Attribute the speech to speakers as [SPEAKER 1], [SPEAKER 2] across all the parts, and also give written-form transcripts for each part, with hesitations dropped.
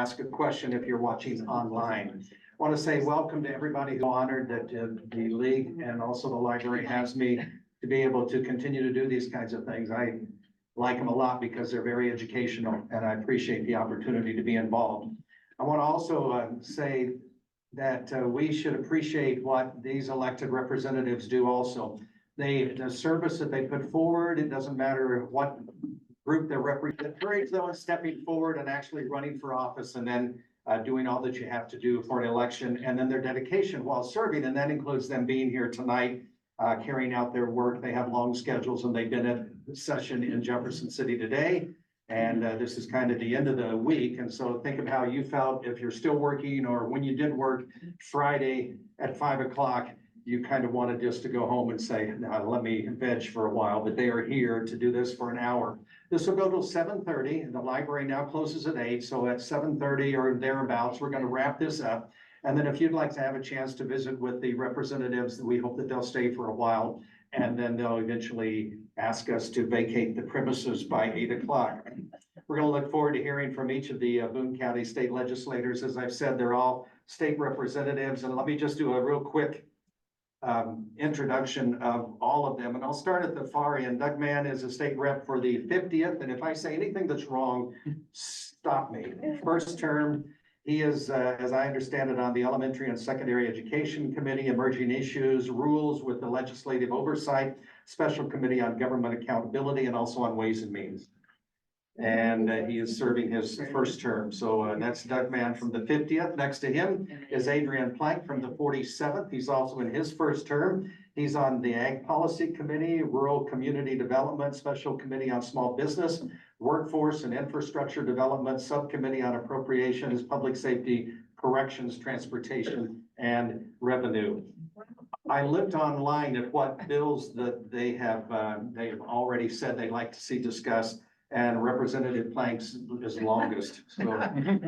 [SPEAKER 1] ask a question if you're watching online. I want to say welcome to everybody who's honored that the league and also the library has me to be able to continue to do these kinds of things. I like them a lot because they're very educational and I appreciate the opportunity to be involved. I want to also say that we should appreciate what these elected representatives do also. The service that they put forward, it doesn't matter what group they're representing, encourage them stepping forward and actually running for office and then doing all that you have to do for an election, and then their dedication while serving, and that includes them being here tonight, carrying out their work. They have long schedules and they've been at the session in Jefferson City today. And this is kind of the end of the week. And so think of how you felt if you're still working or when you did work Friday at 5 o'clock, you kind of wanted just to go home and say, no, let me veg for a while, but they are here to do this for an hour. This will go till 7:30 and the library now closes at 8. So at 7:30 or thereabouts, we're going to wrap this up. And then if you'd like to have a chance to visit with the representatives, we hope that they'll stay for a while. And then they'll eventually ask us to vacate the premises by 8 o'clock. We're going to look forward to hearing from each of the Boone County state legislators. As I've said, they're all state representatives. And let me just do a real quick introduction of all of them. And I'll start at the far end. Doug Mann is a state rep for the 50th. And if I say anything that's wrong, stop me. First term. He is, as I understand it, on the Elementary and Secondary Education Committee, Emerging Issues, Rules with the Legislative Oversight, Special Committee on Government Accountability, and also on Ways and Means. And he is serving his first term. So that's Doug Mann from the 50th. Next to him is Adrian Plank from the 47th. He's also in his first term. He's on the Ag Policy Committee, Rural Community Development, Special Committee on Small Business, Workforce and Infrastructure Development, Subcommittee on Appropriations, Public Safety, Corrections, Transportation, and Revenue. I looked online at what bills that they have already said they'd like to see discussed, and Representative Plank's is longest. So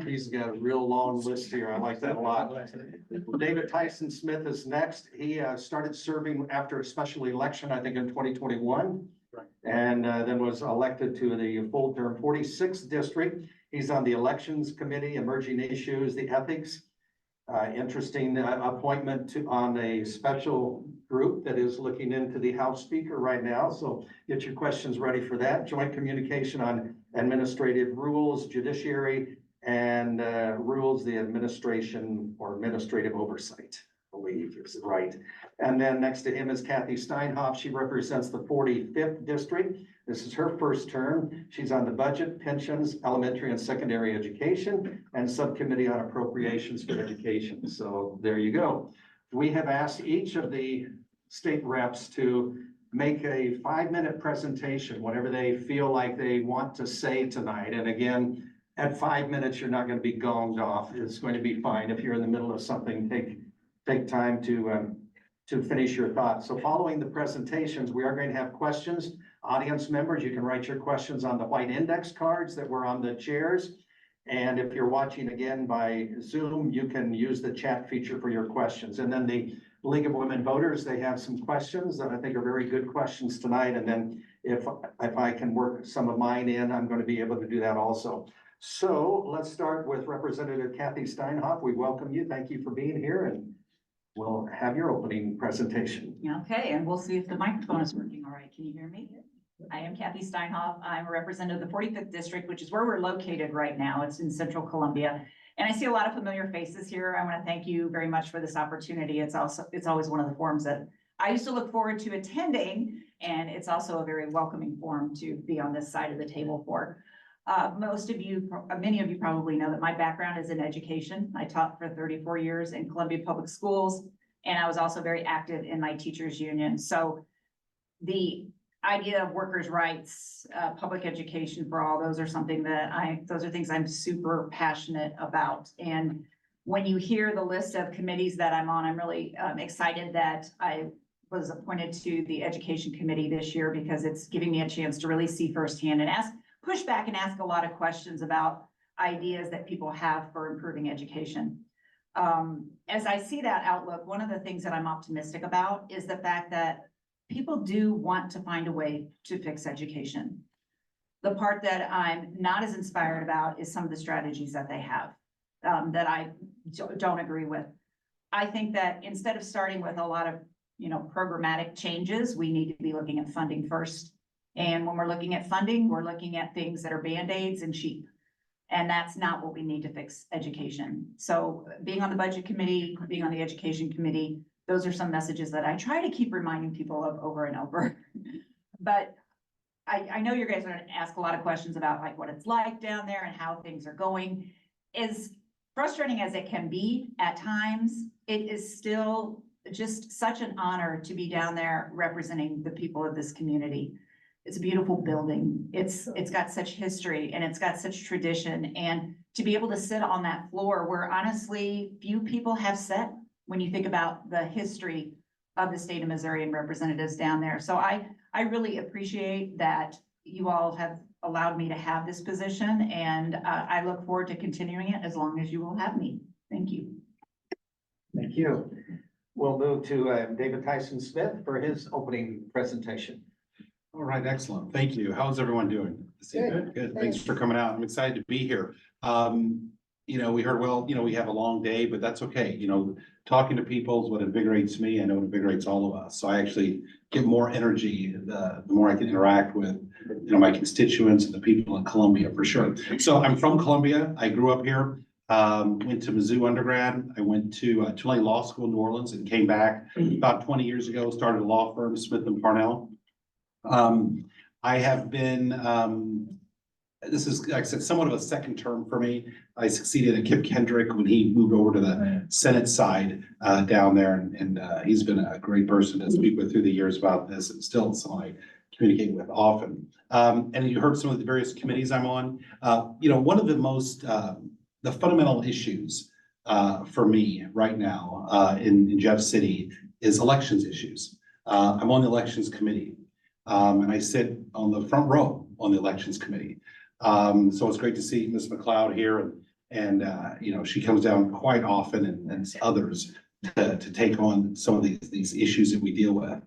[SPEAKER 1] he's got a real long list here. I like that a lot. David Tyson Smith is next. He started serving after a special election, I think in 2021. And then was elected to the full term 46th district. He's on the Elections Committee, Emerging Issues, the Ethics. Interesting appointment on a special group that is looking into the House Speaker right now. So get your questions ready for that. Joint Communication on Administrative Rules, Judiciary, and Rules, the Administration or Administrative Oversight, I believe is right. And then next to him is Kathy Steinhoff. She represents the 45th district. This is her first term. She's on the Budget, Pensions, Elementary and Secondary Education, and Subcommittee on Appropriations for Education. So there you go. We have asked each of the state reps to make a 5-minute presentation, whatever they feel like they want to say tonight. And again, at 5 minutes, you're not going to be gonged off. It's going to be fine. If you're in the middle of something, take time to finish your thoughts. So following the presentations, we are going to have questions. Audience members, you can write your questions on the white index cards that were on the chairs. And if you're watching again by Zoom, you can use the chat feature for your questions. And then the League of Women Voters, they have some questions that I think are very good questions tonight. And then if I can work some of mine in, I'm going to be able to do that also. So let's start with Representative Kathy Steinhoff. We welcome you. Thank you for being here, and we'll have your opening presentation.
[SPEAKER 2] Okay, and we'll see if the microphone is working all right. Can you hear me? I am Kathy Steinhoff. I'm a representative of the 45th district, which is where we're located right now. It's in Central Columbia. And I see a lot of familiar faces here. I want to thank you very much for this opportunity. It's always one of the forums that I used to look forward to attending. And it's also a very welcoming forum to be on this side of the table for. Many of you probably know that my background is in education. I taught for 34 years in Columbia Public Schools, and I was also very active in my teachers union. So the idea of workers' rights, public education for all, those are things I'm super passionate about. And when you hear the list of committees that I'm on, I'm really excited that I was appointed to the Education Committee this year, because it's giving me a chance to really see firsthand and push back and ask a lot of questions about ideas that people have for improving education. As I see that outlook, one of the things that I'm optimistic about is the fact that people do want to find a way to fix education. The part that I'm not as inspired about is some of the strategies that they have. that I don't agree with. I think that instead of starting with a lot of, programmatic changes, we need to be looking at funding first. And when we're looking at funding, we're looking at things that are Band-Aids and cheap. And that's not what we need to fix education. So being on the budget committee, being on the education committee, those are some messages that I try to keep reminding people of over and over. But I know you guys are gonna ask a lot of questions about like what it's like down there and how things are going. As frustrating as it can be at times, it is still just such an honor to be down there representing the people of this community. It's a beautiful building. It's got such history and it's got such tradition, and to be able to sit on that floor where honestly few people have sat when you think about the history of the state of Missouri and representatives down there. So I really appreciate that you all have allowed me to have this position, and I look forward to continuing it as long as you will have me. Thank you.
[SPEAKER 1] Thank you. We'll move to David Tyson Smith for his opening presentation.
[SPEAKER 3] All right, excellent. Thank you. How's everyone doing? Good. Thanks for coming out. I'm excited to be here. We heard, we have a long day, but that's okay. Talking to people is what invigorates me. I know it invigorates all of us. So I actually get more energy the more I can interact with, my constituents and the people in Columbia for sure. So I'm from Columbia. I grew up here. Went to Mizzou undergrad. I went to Tulane Law School in New Orleans and came back about 20 years ago, started a law firm, Smith and Parnell. I have been, this is, like I said, somewhat of a second term for me. I succeeded at Kip Kendrick when he moved over to the Senate side down there, and he's been a great person to speak with through the years about this, and still someone I communicate with often. And you heard some of the various committees I'm on. One of the most, the fundamental issues for me right now in Jeff City is elections issues. I'm on the elections committee. And I sit on the front row on the elections committee. So it's great to see Ms. McLeod here, and she comes down quite often, and others to take on some of these issues that we deal with.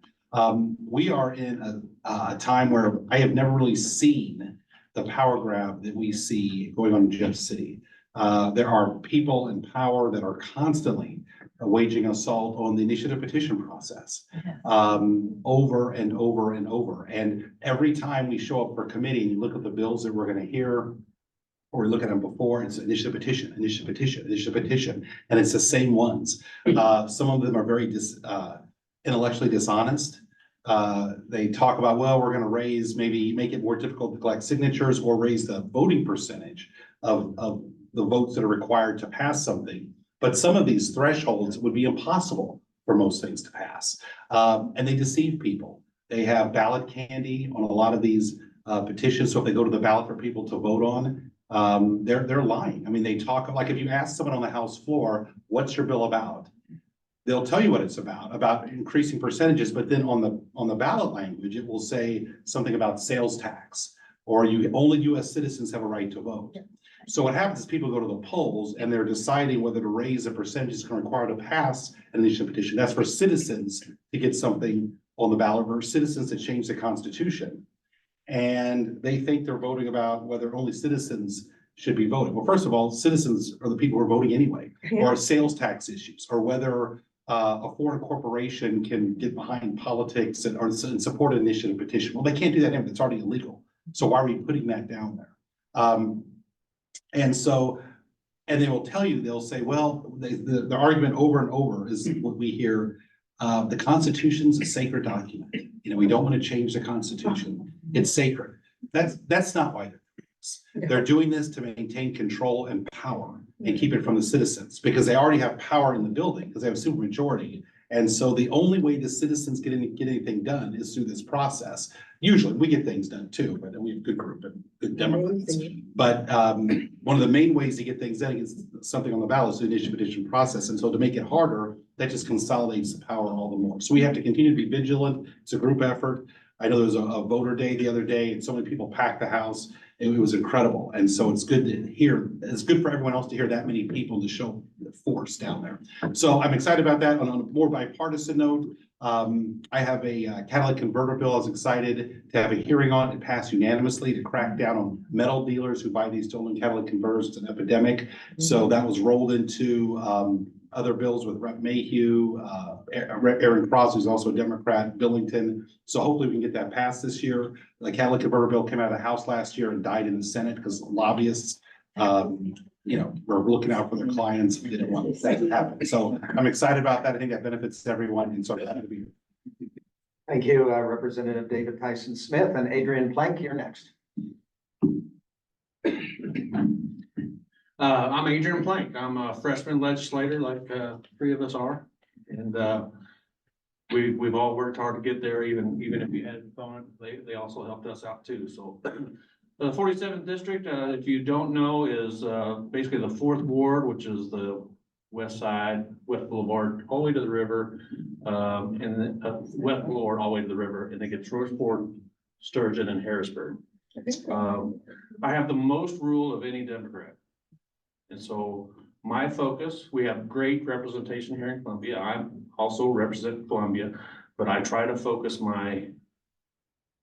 [SPEAKER 3] We are in a time where I have never really seen the power grab that we see going on in Jeff City. There are people in power that are constantly waging assault on the initiative petition process over and over and over. And every time we show up for committee and you look at the bills that we're going to hear, or we look at them before, it's initiative petition, initiative petition, initiative petition, and it's the same ones. Some of them are very intellectually dishonest. They talk about, well, we're going to raise, maybe make it more difficult to collect signatures or raise the voting percentage of the votes that are required to pass something. But some of these thresholds would be impossible for most things to pass. And they deceive people. They have ballot candy on a lot of these petitions. So if they go to the ballot for people to vote on, they're lying. I mean, they talk, like if you ask someone on the House floor, what's your bill about? They'll tell you what it's about increasing percentages, but then on the ballot language, it will say something about sales tax, or only US citizens have a right to vote. Yeah. So what happens is people go to the polls and they're deciding whether to raise a percentage is required to pass an initiative petition. That's for citizens to get something on the ballot, or citizens to change the Constitution. And they think they're voting about whether only citizens should be voting. Well, first of all, citizens are the people who are voting anyway, or sales tax issues, or whether a foreign corporation can get behind politics and support an initiative petition. Well, they can't do that anyway. It's already illegal. So why are we putting that down there? And they will tell you, they'll say, well, the argument over and over is what we hear. The Constitution's a sacred document. We don't want to change the Constitution. It's sacred. That's not why they're doing this. They're doing this to maintain control and power and keep it from the citizens, because they already have power in the building because they have a supermajority. And so the only way the citizens get anything done is through this process. Usually we get things done too, but we have a good group and good Democrats. But one of the main ways to get things done is something on the ballot is the initiative petition process. And so to make it harder, that just consolidates the power all the more. So we have to continue to be vigilant. It's a group effort. I know there was a voter day the other day and so many people packed the house. It was incredible. And so it's good to hear, it's good for everyone else to hear that many people to show the force down there. So I'm excited about that. On a more bipartisan note, I have a catalytic converter bill. I was excited to have a hearing on it pass unanimously to crack down on metal dealers who buy these stolen catalytic converters. It's an epidemic. So that was rolled into other bills with Rep. Mayhew, Aaron Cross, who's also a Democrat, Billington. So hopefully we can get that passed this year. The catalytic converter bill came out of the House last year and died in the Senate because lobbyists, were looking out for their clients and didn't want that to happen. So I'm excited about that. I think that benefits everyone. And so I'm happy to be here.
[SPEAKER 1] Thank you, Representative David Tyson Smith, and Adrian Plank, you're next.
[SPEAKER 4] I'm Adrian Plank. I'm a freshman legislator like three of us are. And we've all worked hard to get there, even if you had an opponent, they also helped us out too. So the 47th district, if you don't know, is basically the 4th ward, which is the west side, West Boulevard, all the way to the river, and then West Boulevard all the way to the river, and it gets Rocheport, Sturgeon, and Harrisburg. I have the most rural of any Democrat. And so my focus, we have great representation here in Columbia. I also represent Columbia, but I try to focus my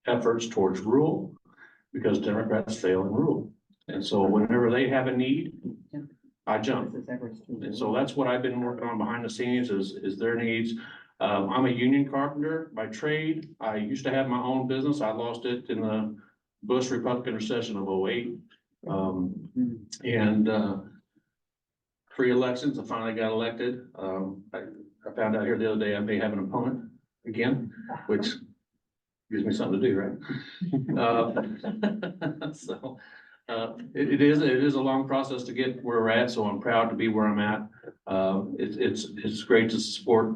[SPEAKER 4] efforts towards rural because Democrats fail in rural. And so whenever they have a need, I jump. And so that's what I've been working on behind the scenes is their needs. I'm a union carpenter by trade. I used to have my own business. I lost it in the Bush Republican recession of 08. Free elections, I finally got elected. I found out here the other day I may have an opponent again, which gives me something to do, right? So it is a long process to get where we're at, so I'm proud to be where I'm at. It's great to support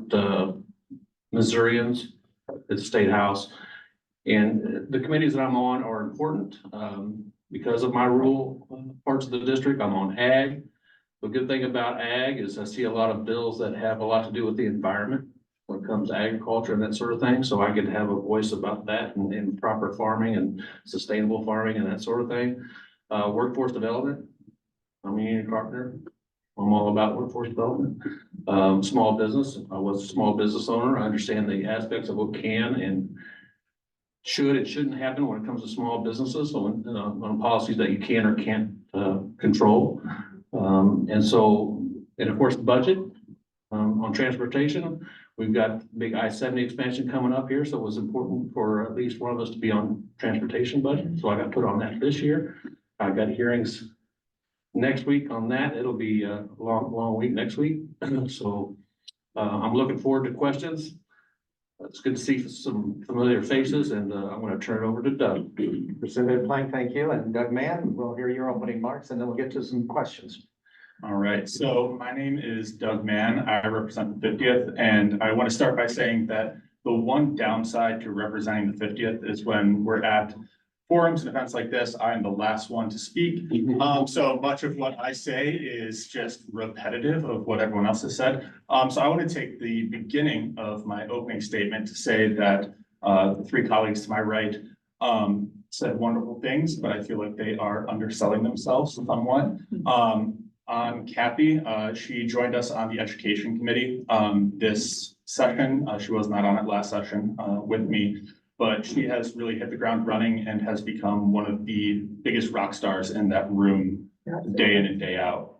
[SPEAKER 4] Missourians at the State House. And the committees that I'm on are important because of my rural parts of the district. I'm on ag. The good thing about ag is I see a lot of bills that have a lot to do with the environment when it comes to agriculture and that sort of thing. So I get to have a voice about that and proper farming and sustainable farming and that sort of thing. Workforce development. I'm a union carpenter. I'm all about workforce development. Small business. I was a small business owner. I understand the aspects of what can and should and shouldn't happen when it comes to small businesses. So on policies that you can or can't control. And of course, budget on transportation. We've got big I-70 expansion coming up here, so it was important for at least one of us to be on transportation budget. So I got put on that this year. I got hearings next week on that. It'll be a long week next week. So I'm looking forward to questions. It's good to see some familiar faces, and I'm going to turn it over to Doug.
[SPEAKER 1] Representative Plank, thank you. And Doug Mann, we'll hear your opening remarks and then we'll get to some questions.
[SPEAKER 5] All right, so my name is Doug Mann. I represent the 50th, and I want to start by saying that the one downside to representing the 50th is when we're at forums and events like this, I'm the last one to speak. So much of what I say is just repetitive of what everyone else has said. So I want to take the beginning of my opening statement to say that the three colleagues to my right said wonderful things, but I feel like they are underselling themselves somewhat. On Kathy, she joined us on the education committee this session. She was not on it last session with me, but she has really hit the ground running and has become one of the biggest rock stars in that room day in and day out.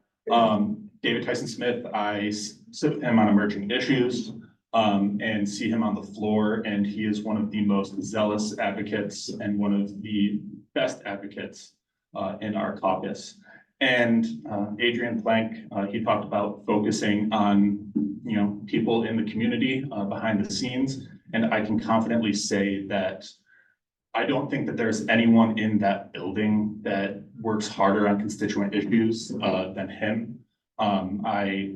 [SPEAKER 5] David Tyson Smith, I sit with him on emerging issues and see him on the floor, and he is one of the most zealous advocates and one of the best advocates in our caucus. And Adrian Plank, he talked about focusing on, people in the community behind the scenes. And I can confidently say that I don't think that there's anyone in that building that works harder on constituent issues than him. I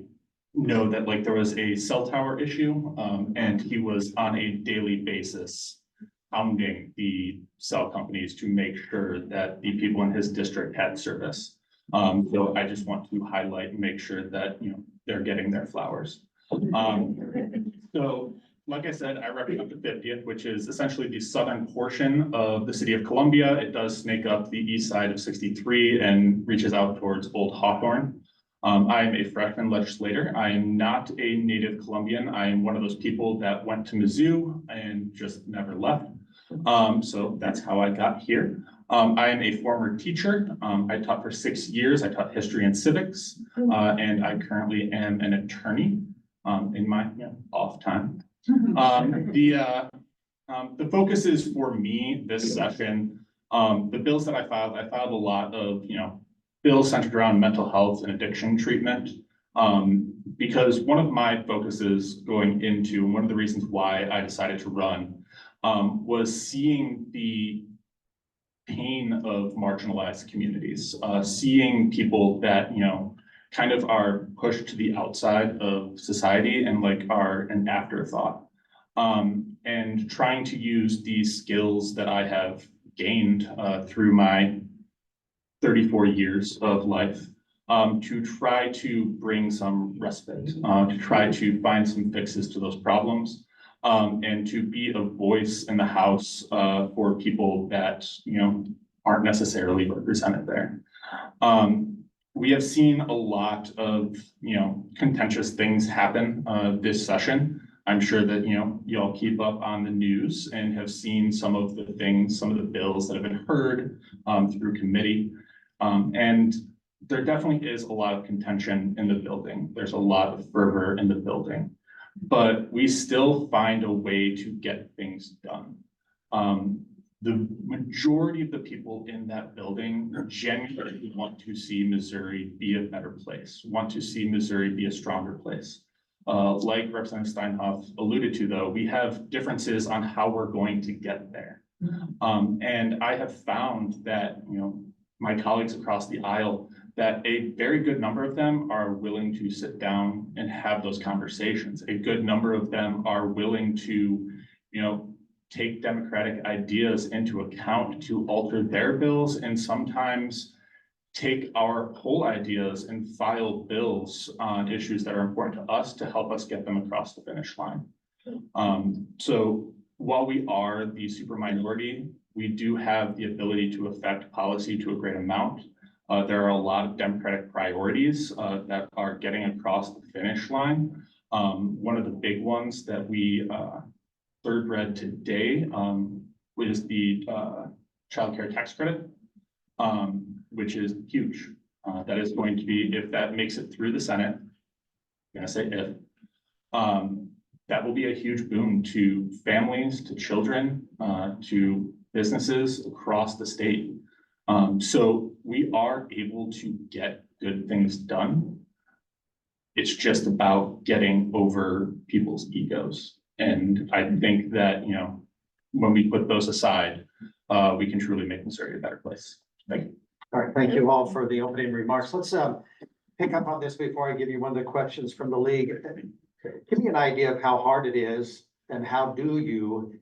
[SPEAKER 5] know that there was a cell tower issue and he was on a daily basis hounding the cell companies to make sure that the people in his district had service. So I just want to highlight and make sure that, they're getting their flowers. So, like I said, I represent the 50th, which is essentially the southern portion of the city of Columbia. It does snake up the east side of 63 and reaches out towards Old Hawthorne. I am a freshman legislator. I am not a native Columbian. I am one of those people that went to Mizzou and just never left. So that's how I got here. I am a former teacher. I taught for 6 years. I taught history and civics, and I currently am an attorney in my off time. The focus is for me this session. The bills that I filed a lot of, bills centered around mental health and addiction treatment. Because one of my focuses going into, and one of the reasons why I decided to run, was seeing the pain of marginalized communities, seeing people that, kind of are pushed to the outside of society and like are an afterthought. And trying to use these skills that I have gained through my 34 years of life to try to bring some respite, to try to find some fixes to those problems, and to be a voice in the House for people that, aren't necessarily represented there. We have seen a lot of, contentious things happen this session. I'm sure that, y'all keep up on the news and have seen some of the things, some of the bills that have been heard through committee. And there definitely is a lot of contention in the building. There's a lot of fervor in the building, but we still find a way to get things done. The majority of the people in that building genuinely want to see Missouri be a better place, want to see Missouri be a stronger place. Like Representative Steinhoff alluded to, though, we have differences on how we're going to get there. And I have found that, my colleagues across the aisle, that a very good number of them are willing to sit down and have those conversations. A good number of them are willing to, take democratic ideas into account to alter their bills, and sometimes take our whole ideas and file bills on issues that are important to us to help us get them across the finish line. So while we are the super minority, we do have the ability to affect policy to a great amount. There are a lot of democratic priorities that are getting across the finish line. One of the big ones that we third read today was the child care tax credit, which is huge. That is going to be, if that makes it through the Senate, I'm gonna say if, that will be a huge boon to families, to children, to businesses across the state. So we are able to get good things done. It's just about getting over people's egos. And I think that, when we put those aside, we can truly make Missouri a better place. Thank you.
[SPEAKER 1] All right, thank you all for the opening remarks. Let's pick up on this before I give you one of the questions from the league. Give me an idea of how hard it is and how do you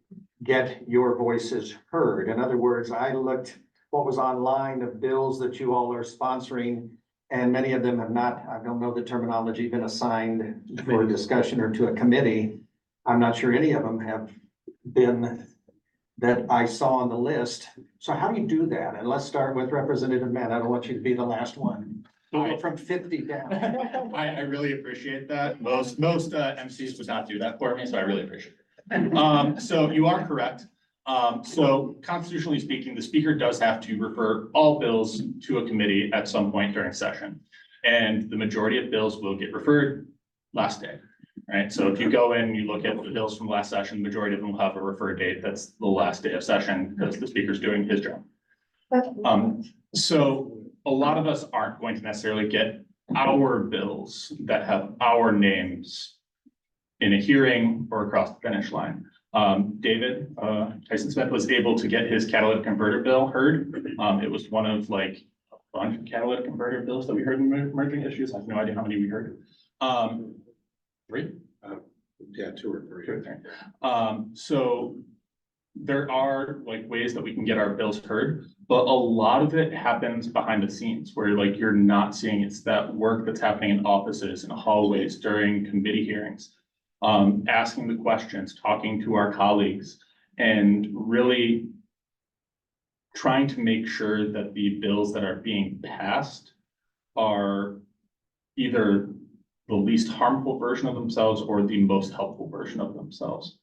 [SPEAKER 1] get your voices heard? In other words, I looked what was online of bills that you all are sponsoring, and many of them have not, I don't know the terminology, been assigned for discussion or to a committee. I'm not sure any of them have been that I saw on the list. So how do you do that? And let's start with Representative Mann. I don't want you to be the last one. We'll go from 50 down.
[SPEAKER 5] I really appreciate that. Most MCs would not do that for me, so I really appreciate it. So you are correct. So constitutionally speaking, the speaker does have to refer all bills to a committee at some point during session. And the majority of bills will get referred last day, right? So if you go in and you look at the bills from last session, the majority of them will have a refer date. That's the last day of session because the speaker's doing his job. So a lot of us aren't going to necessarily get our bills that have our names in a hearing or across the finish line. David Tyson Smith was able to get his catalytic converter bill heard. It was one of like a bunch of catalytic converter bills that we heard in emerging issues. I have no idea how many we heard. 3?
[SPEAKER 3] Yeah, 2 or 3.
[SPEAKER 5] So there are like ways that we can get our bills heard, but a lot of it happens behind the scenes where like you're not seeing. It's that work that's happening in offices and hallways during committee hearings. asking the questions, talking to our colleagues, and really trying to make sure that the bills that are being passed are either the least harmful version of themselves or the most helpful version of themselves.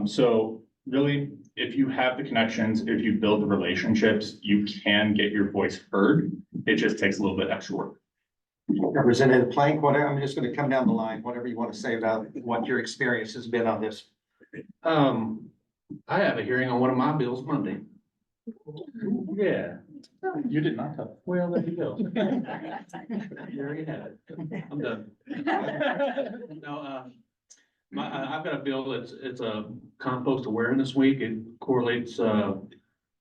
[SPEAKER 5] So really, if you have the connections, if you build the relationships, you can get your voice heard. It just takes a little bit extra work.
[SPEAKER 1] Representative Plank, whatever, I'm just gonna come down the line, whatever you want to say about what your experience has been on this.
[SPEAKER 4] I have a hearing on one of my bills Monday. Yeah,
[SPEAKER 5] You did not tell.
[SPEAKER 4] well, there you go. There you have it. I'm done. No, I've got a bill it's a compost awareness week. It correlates,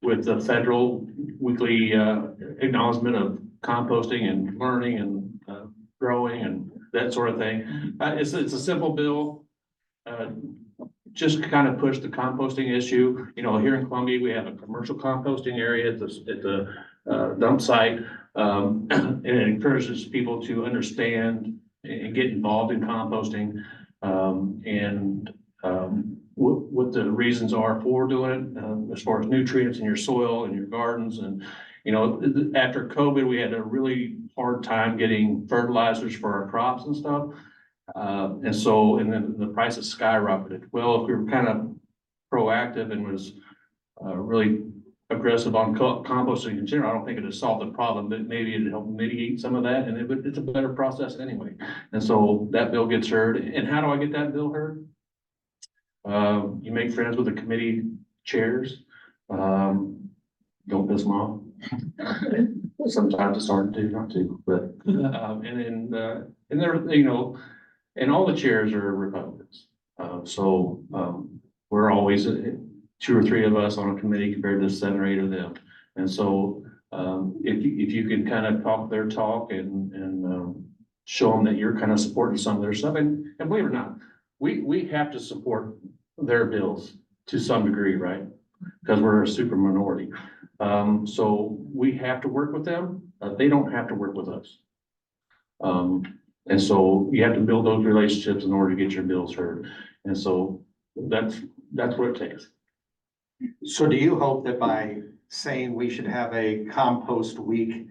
[SPEAKER 4] with the federal weekly, acknowledgement of composting and learning and, growing and that sort of thing. It's a simple bill. Just kind of push the composting issue. You know, here in Columbia, we have a commercial composting area at the dump site. And it encourages people to understand and get involved in composting. What the reasons are for doing it, as far as nutrients in your soil and your gardens. And, you know, after COVID, we had a really hard time getting fertilizers for our crops and stuff. And then the prices skyrocketed. Well, if we were kind of proactive and was really aggressive on composting in general, I don't think it'd solve the problem, but maybe it'd help mitigate some of that, and it's a better process anyway. And so that bill gets heard. And how do I get that bill heard? You make friends with the committee chairs. Don't piss them off. Sometimes it's hard to do, not to, but, and they're, you know, and all the chairs are Republicans. We're always 2 or 3 of us on a committee compared to 7 or 8 of them. And so, if you can kind of talk their talk and show them that you're kind of supporting some of their stuff, and believe it or not, we have to support their bills to some degree, right? Because we're a super minority. So we have to work with them. They don't have to work with us. And so you have to build those relationships in order to get your bills heard. And so that's what it takes.
[SPEAKER 1] So do you hope that by saying we should have a compost week,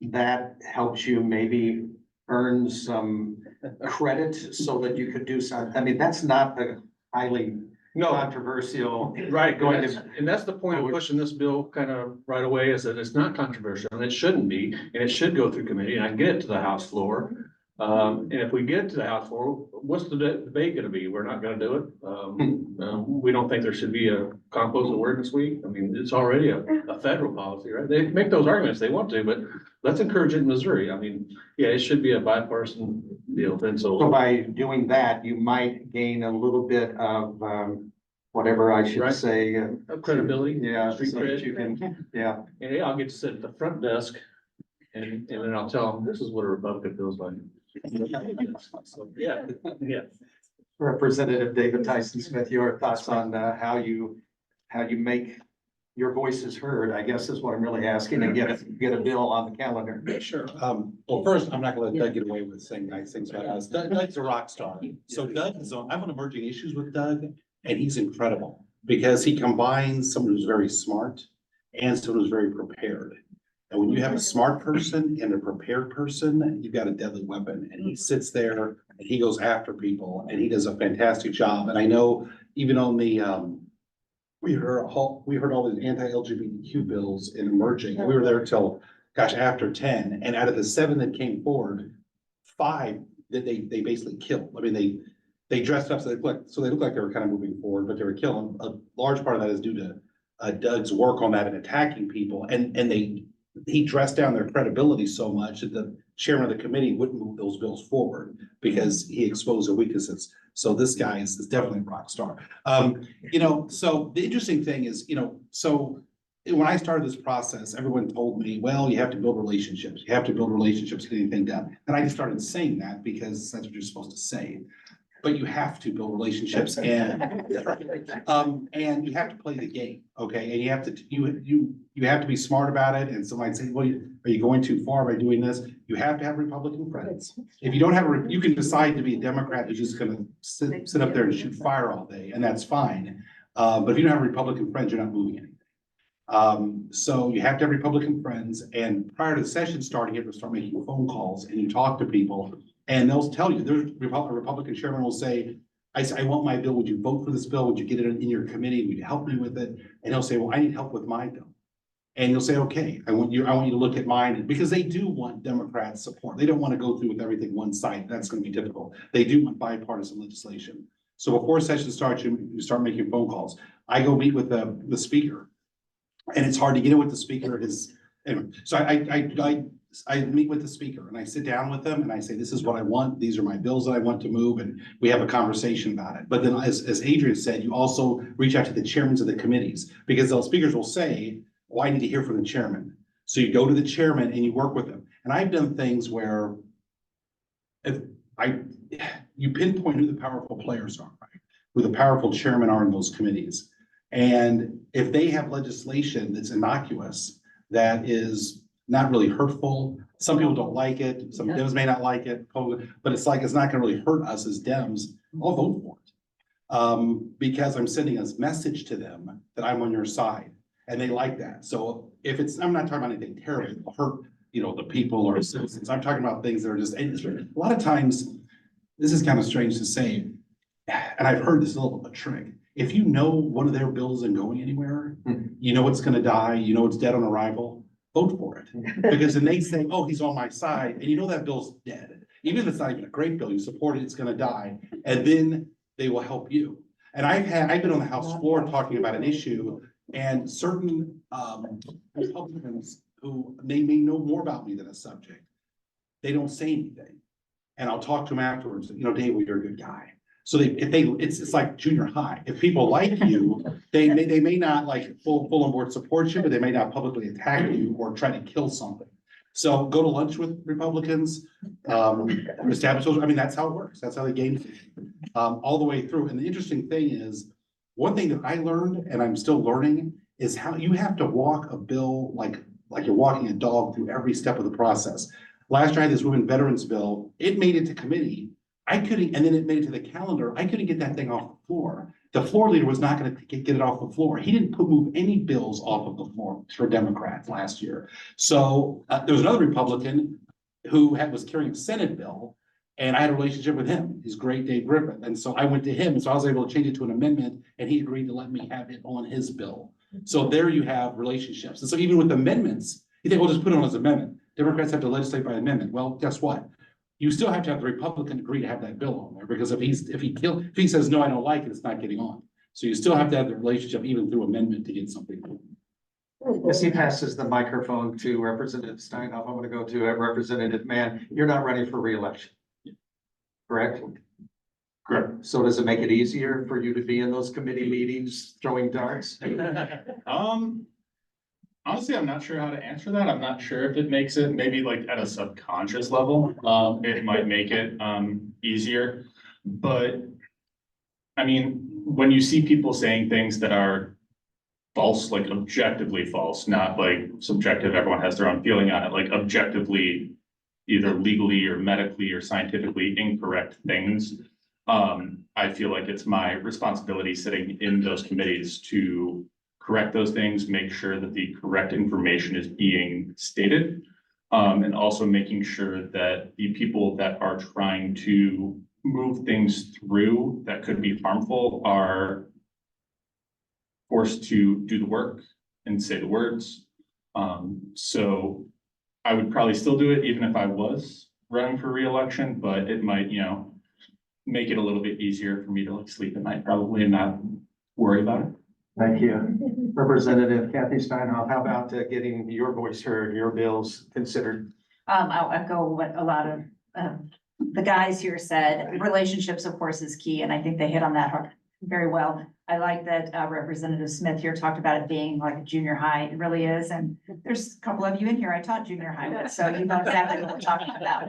[SPEAKER 1] that helps you maybe earn some credit so that you could do something? I mean, that's not a highly controversial.
[SPEAKER 4] Right,
[SPEAKER 1] Going
[SPEAKER 4] and that's the point of pushing this bill kind of right away, is that it's not controversial, and it shouldn't be, and it should go through committee, and I can get it to the House floor. And if we get it to the House floor, what's the debate gonna be? We're not gonna do it. We don't think there should be a compost awareness week. I mean, it's already a federal policy, right? They make those arguments they want to, but let's encourage it in Missouri. I mean, yeah, it should be a bipartisan deal, and
[SPEAKER 1] So
[SPEAKER 4] so.
[SPEAKER 1] by doing that, you might gain a little bit of, whatever I should
[SPEAKER 4] Right.
[SPEAKER 1] say.
[SPEAKER 4] Credibility.
[SPEAKER 1] Yeah,
[SPEAKER 4] Street
[SPEAKER 1] so that
[SPEAKER 4] cred.
[SPEAKER 1] you can, yeah.
[SPEAKER 4] And I'll get to sit at the front desk and then I'll tell them, this is what a Republican feels like. So, yeah, yeah.
[SPEAKER 1] Representative David Tyson Smith, your thoughts on how you make your voices heard, I guess is what I'm really asking, and get a bill on the calendar.
[SPEAKER 3] Sure. Well, first, I'm not gonna let Doug get away with saying nice things about us. Doug's a rock star. So Doug is on, I'm on emerging issues with Doug, and he's incredible because he combines someone who's very smart and someone who's very prepared. And when you have a smart person and a prepared person, you've got a deadly weapon, and he sits there and he goes after people and he does a fantastic job. And I know even on the, we heard all these anti-LGBTQ bills in emerging, and we were there till, gosh, after 10, and out of the 7 that came forward, 5 that they basically killed. I mean, they dressed up so they looked like they were kind of moving forward, but they were killing. A large part of that is due to Doug's work on that and attacking people, and he dressed down their credibility so much that the chairman of the committee wouldn't move those bills forward because he exposed their weaknesses. So this guy is definitely a rock star. You know, so the interesting thing is, you know, so when I started this process, everyone told me, well, you have to build relationships. You have to build relationships to get anything done. And I just started saying that because that's what you're supposed to say. but you have to build relationships and you have to play the game, okay? And you have to, you have to be smart about it. And somebody say, well, are you going too far by doing this? You have to have Republican friends. If you don't have, you can decide to be a Democrat who's just gonna sit up there and shoot fire all day, and that's fine. But if you don't have Republican friends, you're not moving anything. So you have to have Republican friends, and prior to the session starting, you have to start making phone calls and you talk to people. And they'll tell you, there's a Republican chairman will say, I want my bill. Would you vote for this bill? Would you get it in your committee? Would you help me with it? And he'll say, well, I need help with my bill. And you'll say, okay, I want you to look at mine, because they do want Democrat support. They don't want to go through with everything one side. That's going to be difficult. They do want bipartisan legislation. So before session starts, you start making phone calls. I go meet with the speaker, and it's hard to get in with the speaker. Anyway, so I meet with the speaker and I sit down with them and I say, this is what I want. These are my bills that I want to move. And we have a conversation about it. But then as Adrian said, you also reach out to the chairmen of the committees, because those speakers will say, oh, I need to hear from the chairman. So you go to the chairman and you work with them. And I've done things where you pinpoint who the powerful players are, right? Who the powerful chairmen are in those committees. And if they have legislation that's innocuous, that is not really hurtful, some people don't like it, some Dems may not like it, but it's like, it's not gonna really hurt us as Dems, I'll vote for it. Because I'm sending a message to them that I'm on your side, and they like that. So if it's, I'm not talking about anything terrible, it'll hurt, the people or citizens. I'm talking about things that are just, and a lot of times, this is kind of strange to say, and I've heard this little trick. If you know one of their bills isn't going anywhere, you know it's gonna die, you know it's dead on arrival, vote for it. Because then they say, oh, he's on my side, and you know that bill's dead. Even if it's not even a great bill, you support it, it's gonna die, and then they will help you. And I've been on the House floor talking about an issue, and certain Republicans who they may know more about me than a subject, they don't say anything. And I'll talk to them afterwards, Dave, well, you're a good guy. So it's like junior high. If people like you, they may not like full on board support you, but they may not publicly attack you or try to kill something. So go to lunch with Republicans, establish those. I mean, that's how it works. That's how the game, all the way through. And the interesting thing is, one thing that I learned, and I'm still learning, is how you have to walk a bill like you're walking a dog through every step of the process. Last year I had this women veterans bill. It made it to committee. I couldn't, and then it made it to the calendar. I couldn't get that thing off the floor. The floor leader was not going to get it off the floor. He didn't move any bills off of the floor for Democrats last year. So there was another Republican who was carrying a Senate bill, and I had a relationship with him. He's great, Dave Griffith. And so I went to him, and so I was able to change it to an amendment, and he agreed to let me have it on his bill. So there you have relationships. And so even with amendments, you think, well, just put it on as amendment. Democrats have to legislate by amendment. Well, guess what? You still have to have the Republican agree to have that bill on there, because if he says, no, I don't like it, it's not getting on. So you still have to have the relationship even through amendment to get something.
[SPEAKER 1] As he passes the microphone to Representative Steinhoff, I'm gonna go to Representative Mann. You're not running for reelection, correct?
[SPEAKER 5] Correct.
[SPEAKER 1] So does it make it easier for you to be in those committee meetings throwing darts?
[SPEAKER 5] Honestly, I'm not sure how to answer that. I'm not sure if it makes it, maybe like at a subconscious level, it might make it easier. But I mean, when you see people saying things that are false, like objectively false, not like subjective, everyone has their own feeling on it, like objectively, either legally or medically or scientifically incorrect things. I feel like it's my responsibility sitting in those committees to correct those things, make sure that the correct information is being stated, and also making sure that the people that are trying to move things through that could be harmful are forced to do the work and say the words. So I would probably still do it even if I was running for re-election, but it might, make it a little bit easier for me to like sleep at night probably and not worry about it.
[SPEAKER 1] Thank you. Representative Kathy Steinhoff, how about getting your voice heard, your bills considered?
[SPEAKER 2] I'll echo what a lot of the guys here said. Relationships, of course, is key, and I think they hit on that very well. I like that Representative Smith here talked about it being like a junior high. It really is, and there's a couple of you in here I taught junior high with, so you know exactly what we're talking about.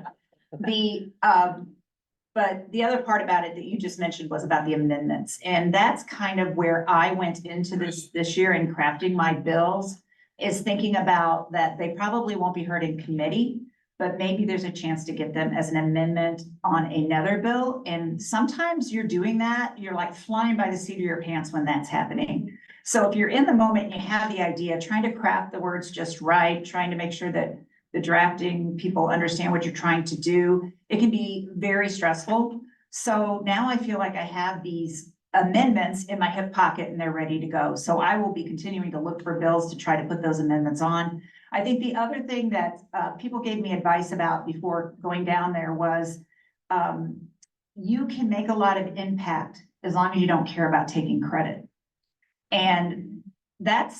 [SPEAKER 2] But the other part about it that you just mentioned was about the amendments. And that's kind of where I went into this year in crafting my bills, is thinking about that they probably won't be heard in committee, but maybe there's a chance to get them as an amendment on another bill. And sometimes you're doing that, you're like flying by the seat of your pants when that's happening. So if you're in the moment, and you have the idea, trying to craft the words just right, trying to make sure that the drafting people understand what you're trying to do, it can be very stressful. So now I feel like I have these amendments in my hip pocket and they're ready to go. So I will be continuing to look for bills to try to put those amendments on. I think the other thing that people gave me advice about before going down there was you can make a lot of impact as long as you don't care about taking credit. And that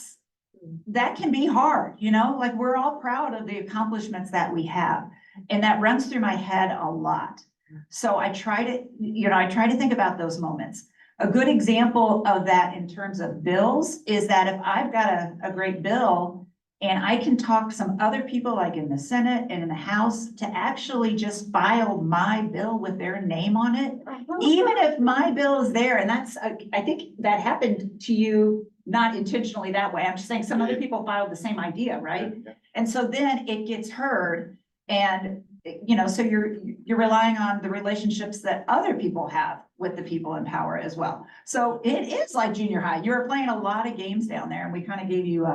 [SPEAKER 2] can be hard, you know, like we're all proud of the accomplishments that we have. And that runs through my head a lot. So I try to think about those moments. A good example of that in terms of bills is that if I've got a great bill and I can talk to some other people like in the Senate and in the House to actually just file my bill with their name on it, even if my bill is there, and that's, I think that happened to you, not intentionally that way. I'm just saying some other people filed the same idea, right? And so then it gets heard and, you know, so you're relying on the relationships that other people have with the people in power as well. So it is like junior high. You're playing a lot of games down there and we kind of gave you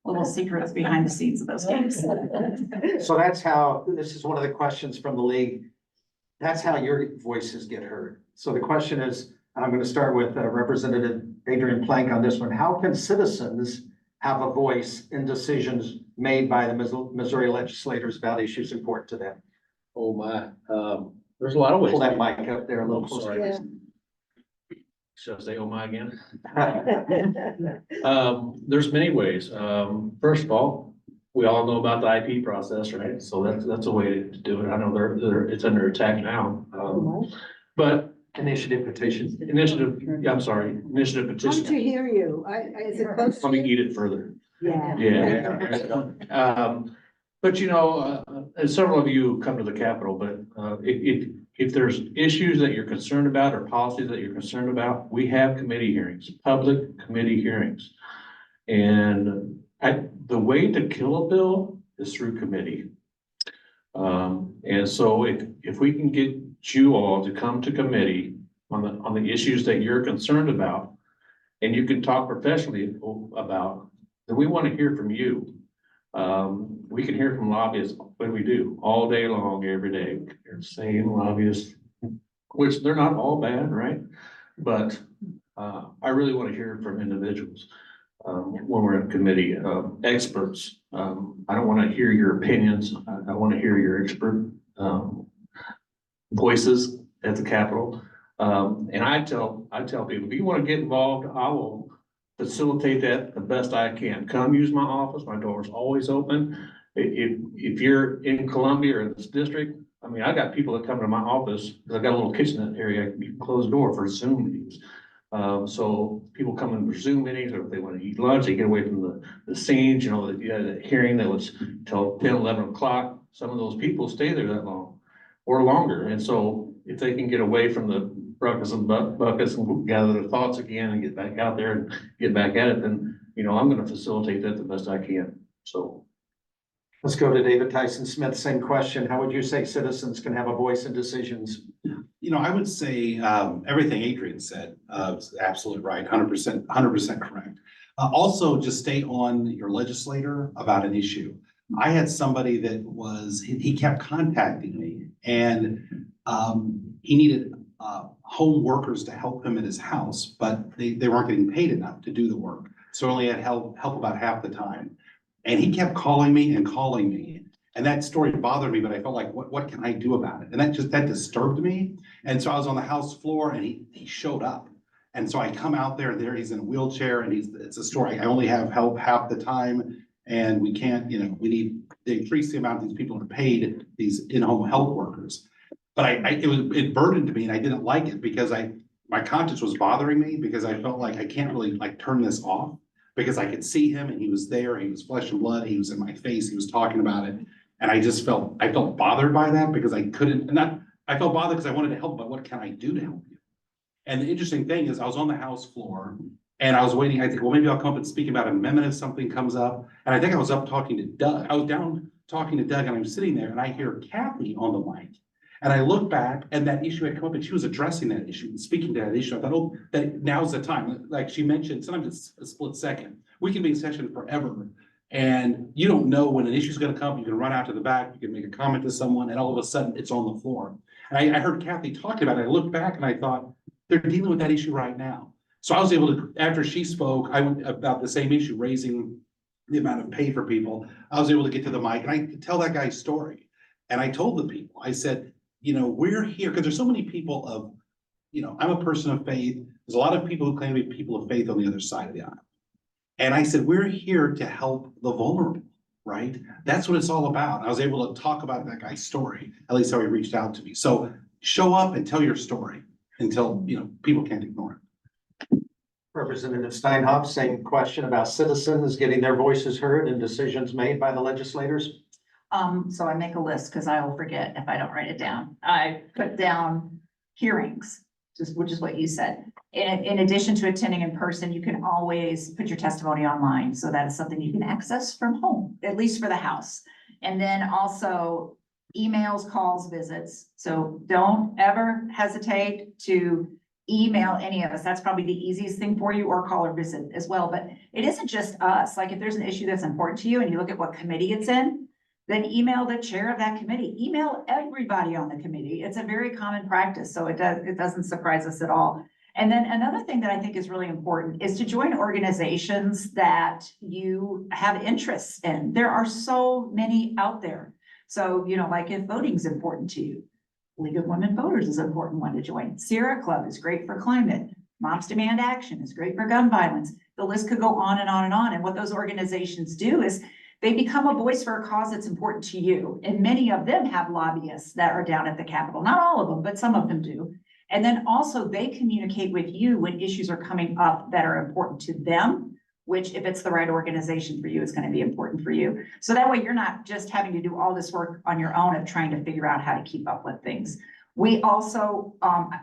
[SPEAKER 2] little secrets behind the scenes of those games.
[SPEAKER 1] So that's how, this is one of the questions from the league. That's how your voices get heard. So the question is, I'm going to start with Representative Adrian Plank on this one. How can citizens have a voice in decisions made by the Missouri legislators about issues important to them?
[SPEAKER 4] Oh, my, there's a lot of ways.
[SPEAKER 1] Pull that mic up there a little
[SPEAKER 4] Oh,
[SPEAKER 1] closer.
[SPEAKER 4] sorry. Should I say, oh, my again? There's many ways. First of all, we all know about the IP process, right? So that's a way to do it. I know it's under attack now. But
[SPEAKER 1] Initiative petitions.
[SPEAKER 4] initiative
[SPEAKER 6] Hard to
[SPEAKER 4] petition.
[SPEAKER 6] hear you. Is it close?
[SPEAKER 4] Let me eat it further.
[SPEAKER 6] Yeah.
[SPEAKER 4] Yeah. But you know, and several of you come to the Capitol, but if there's issues that you're concerned about or policies that you're concerned about, we have committee hearings, public committee hearings. And the way to kill a bill is through committee. And so if we can get you all to come to committee on the issues that you're concerned about, and you can talk professionally about, then we want to hear from you. We can hear from lobbyists when we do all day long, every day. They're saying lobbyists, which they're not all bad, right? But I really want to hear from individuals when we're in committee, experts. I don't want to hear your opinions. I want to hear your expert voices at the Capitol. And I tell people, if you want to get involved, I will facilitate that the best I can. Come use my office. My door is always open. If you're in Columbia or in this district, I mean, I got people that come to my office, because I got a little kitchenette area, you can close the door for Zoom meetings. So people come in for Zoom meetings, or if they want to eat lunch, they get away from the scenes, you know, the hearing that was till 10, 11 o'clock. Some of those people stay there that long or longer. And so if they can get away from the ruckus and buckets and gather their thoughts again and get back out there and get back at it, then, you know, I'm going to facilitate that the best I can. So.
[SPEAKER 1] Let's go to David Tyson Smith. Same question. How would you say citizens can have a voice in decisions?
[SPEAKER 3] You know, I would say everything Adrian said is absolutely right, 100% correct. Also, just stay on your legislator about an issue. I had somebody that he kept contacting me, and he needed home workers to help him at his house, but they weren't getting paid enough to do the work. So only had help about half the time. And he kept calling me. And that story bothered me, but I felt like, what can I do about it? And that disturbed me. And so I was on the House floor and he showed up. And so I come out there, he's in a wheelchair, and it's a story. I only have help half the time, and we can't, you know, we need to increase the amount these people are paid, these in-home health workers. But it burdened me, and I didn't like it because my conscience was bothering me, because I felt like I can't really like turn this off, because I could see him and he was there, he was flesh and blood, he was in my face, he was talking about it. And I felt bothered by that, because I couldn't, I felt bothered because I wanted to help, but what can I do to help you? And the interesting thing is I was on the House floor and I was waiting. I think, well, maybe I'll come up and speak about an amendment if something comes up. And I think I was up talking to Doug. I was down talking to Doug and I'm sitting there and I hear Kathy on the mic. And I look back and that issue had come up and she was addressing that issue and speaking to that issue. I thought, oh, that now's the time. Like she mentioned, sometimes it's a split second. We can be in session forever. And you don't know when an issue is going to come. You can run out to the back, you can make a comment to someone, and all of a sudden it's on the floor. And I heard Kathy talking about it. I looked back and I thought, they're dealing with that issue right now. So I was able to, after she spoke, I went about the same issue, raising the amount of pay for people. I was able to get to the mic and I could tell that guy's story. And I told the people, I said, you know, we're here because there's so many people of, you know, I'm a person of faith. There's a lot of people who claim to be people of faith on the other side of the aisle. And I said, we're here to help the vulnerable, right? That's what it's all about. I was able to talk about that guy's story, at least how he reached out to me. So show up and tell your story until, you know, people can't ignore it.
[SPEAKER 1] Representative Steinhoff, same question about citizens getting their voices heard and decisions made by the legislators.
[SPEAKER 2] So I make a list because I will forget if I don't write it down. I put down hearings, which is what you said. In addition to attending in person, you can always put your testimony online. So that is something you can access from home, at least for the House. And then also emails, calls, visits. So don't ever hesitate to email any of us. That's probably the easiest thing for you, or call or visit as well. But it isn't just us. Like if there's an issue that's important to you and you look at what committee it's in, then email the chair of that committee, email everybody on the committee. It's a very common practice. So it doesn't surprise us at all. And then another thing that I think is really important is to join organizations that you have interests in. There are so many out there. So, you know, like if voting is important to you, League of Women Voters is an important one to join. Sierra Club is great for climate. Moms Demand Action is great for gun violence. The list could go on and on and on. And what those organizations do is they become a voice for a cause that's important to you. And many of them have lobbyists that are down at the Capitol. Not all of them, but some of them do. And then also they communicate with you when issues are coming up that are important to them, which if it's the right organization for you, it's going to be important for you. So that way you're not just having to do all this work on your own of trying to figure out how to keep up with things. We also,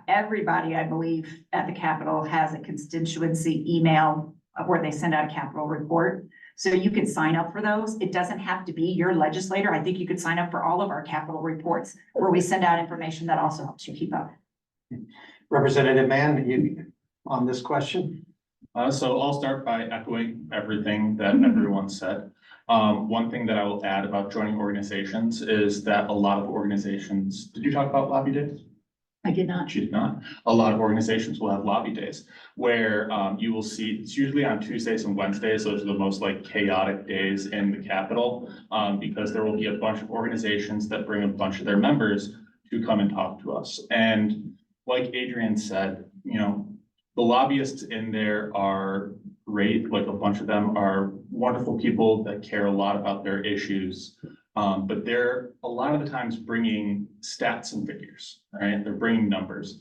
[SPEAKER 2] everybody, I believe, at the Capitol has a constituency email where they send out a Capitol report. So you can sign up for those. It doesn't have to be your legislator. I think you could sign up for all of our Capitol reports where we send out information that also helps you keep up.
[SPEAKER 1] Representative Mann, you on this question?
[SPEAKER 5] So I'll start by echoing everything that everyone said. One thing that I will add about joining organizations is that a lot of organizations, did you talk about lobby days?
[SPEAKER 2] I did not.
[SPEAKER 5] She did not. A lot of organizations will have lobby days where you will see, it's usually on Tuesdays and Wednesdays. Those are the most like chaotic days in the Capitol because there will be a bunch of organizations that bring a bunch of their members to come and talk to us. And like Adrian said, you know, the lobbyists in there are great. Like a bunch of them are wonderful people that care a lot about their issues. But they're a lot of the times bringing stats and figures, right? They're bringing numbers.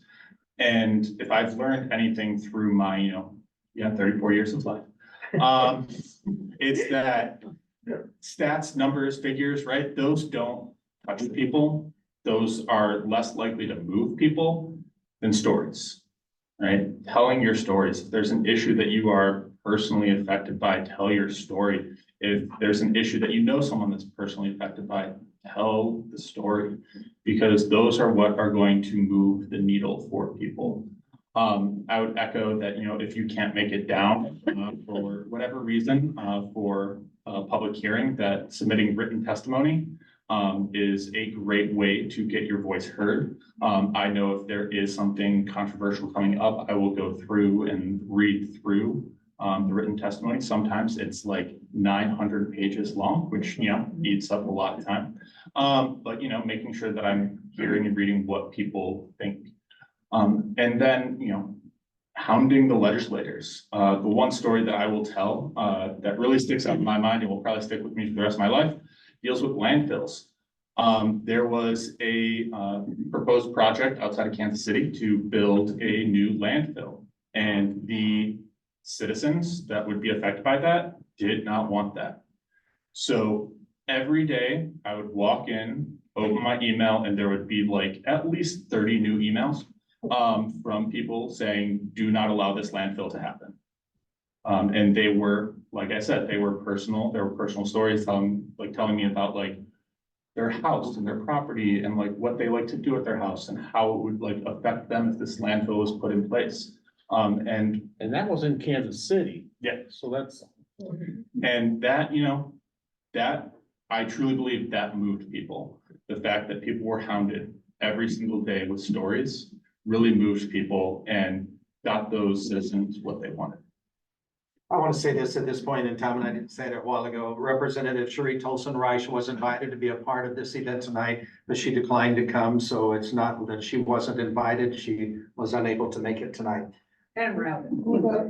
[SPEAKER 5] And if I've learned anything through my, 34 years of life, it's that stats, numbers, figures, right? Those don't touch people. Those are less likely to move people than stories, right? Telling your stories. If there's an issue that you are personally affected by, tell your story. If there's an issue that you know someone that's personally affected by, tell the story, because those are what are going to move the needle for people. I would echo that, if you can't make it down for whatever reason for a public hearing, that submitting written testimony is a great way to get your voice heard. I know if there is something controversial coming up, I will go through and read through the written testimony. Sometimes it's like 900 pages long, which, eats up a lot of time. But, making sure that I'm hearing and reading what people think. And then, hounding the legislators. The one story that I will tell that really sticks out in my mind and will probably stick with me for the rest of my life deals with landfills. There was a proposed project outside of Kansas City to build a new landfill, and the citizens that would be affected by that did not want that. So every day I would walk in open my email and there would be like at least 30 new emails from people saying, do not allow this landfill to happen. And they were, like I said, they were personal stories, telling me about like their house and their property and like what they like to do at their house and how it would like affect them if this landfill was put in place. And
[SPEAKER 4] And that was in Kansas City,
[SPEAKER 5] yeah,
[SPEAKER 4] so that's.
[SPEAKER 5] and that, you know, that I truly believe that moved people. The fact that people were hounded every single day with stories really moved people and got those citizens what they wanted.
[SPEAKER 1] I want to say this at this point in time, and I didn't say it a while ago. Representative Sheree Tolson Reich was invited to be a part of this event tonight, but she declined to come. So it's not that she wasn't invited. She was unable to make it tonight.
[SPEAKER 6] And Rowden.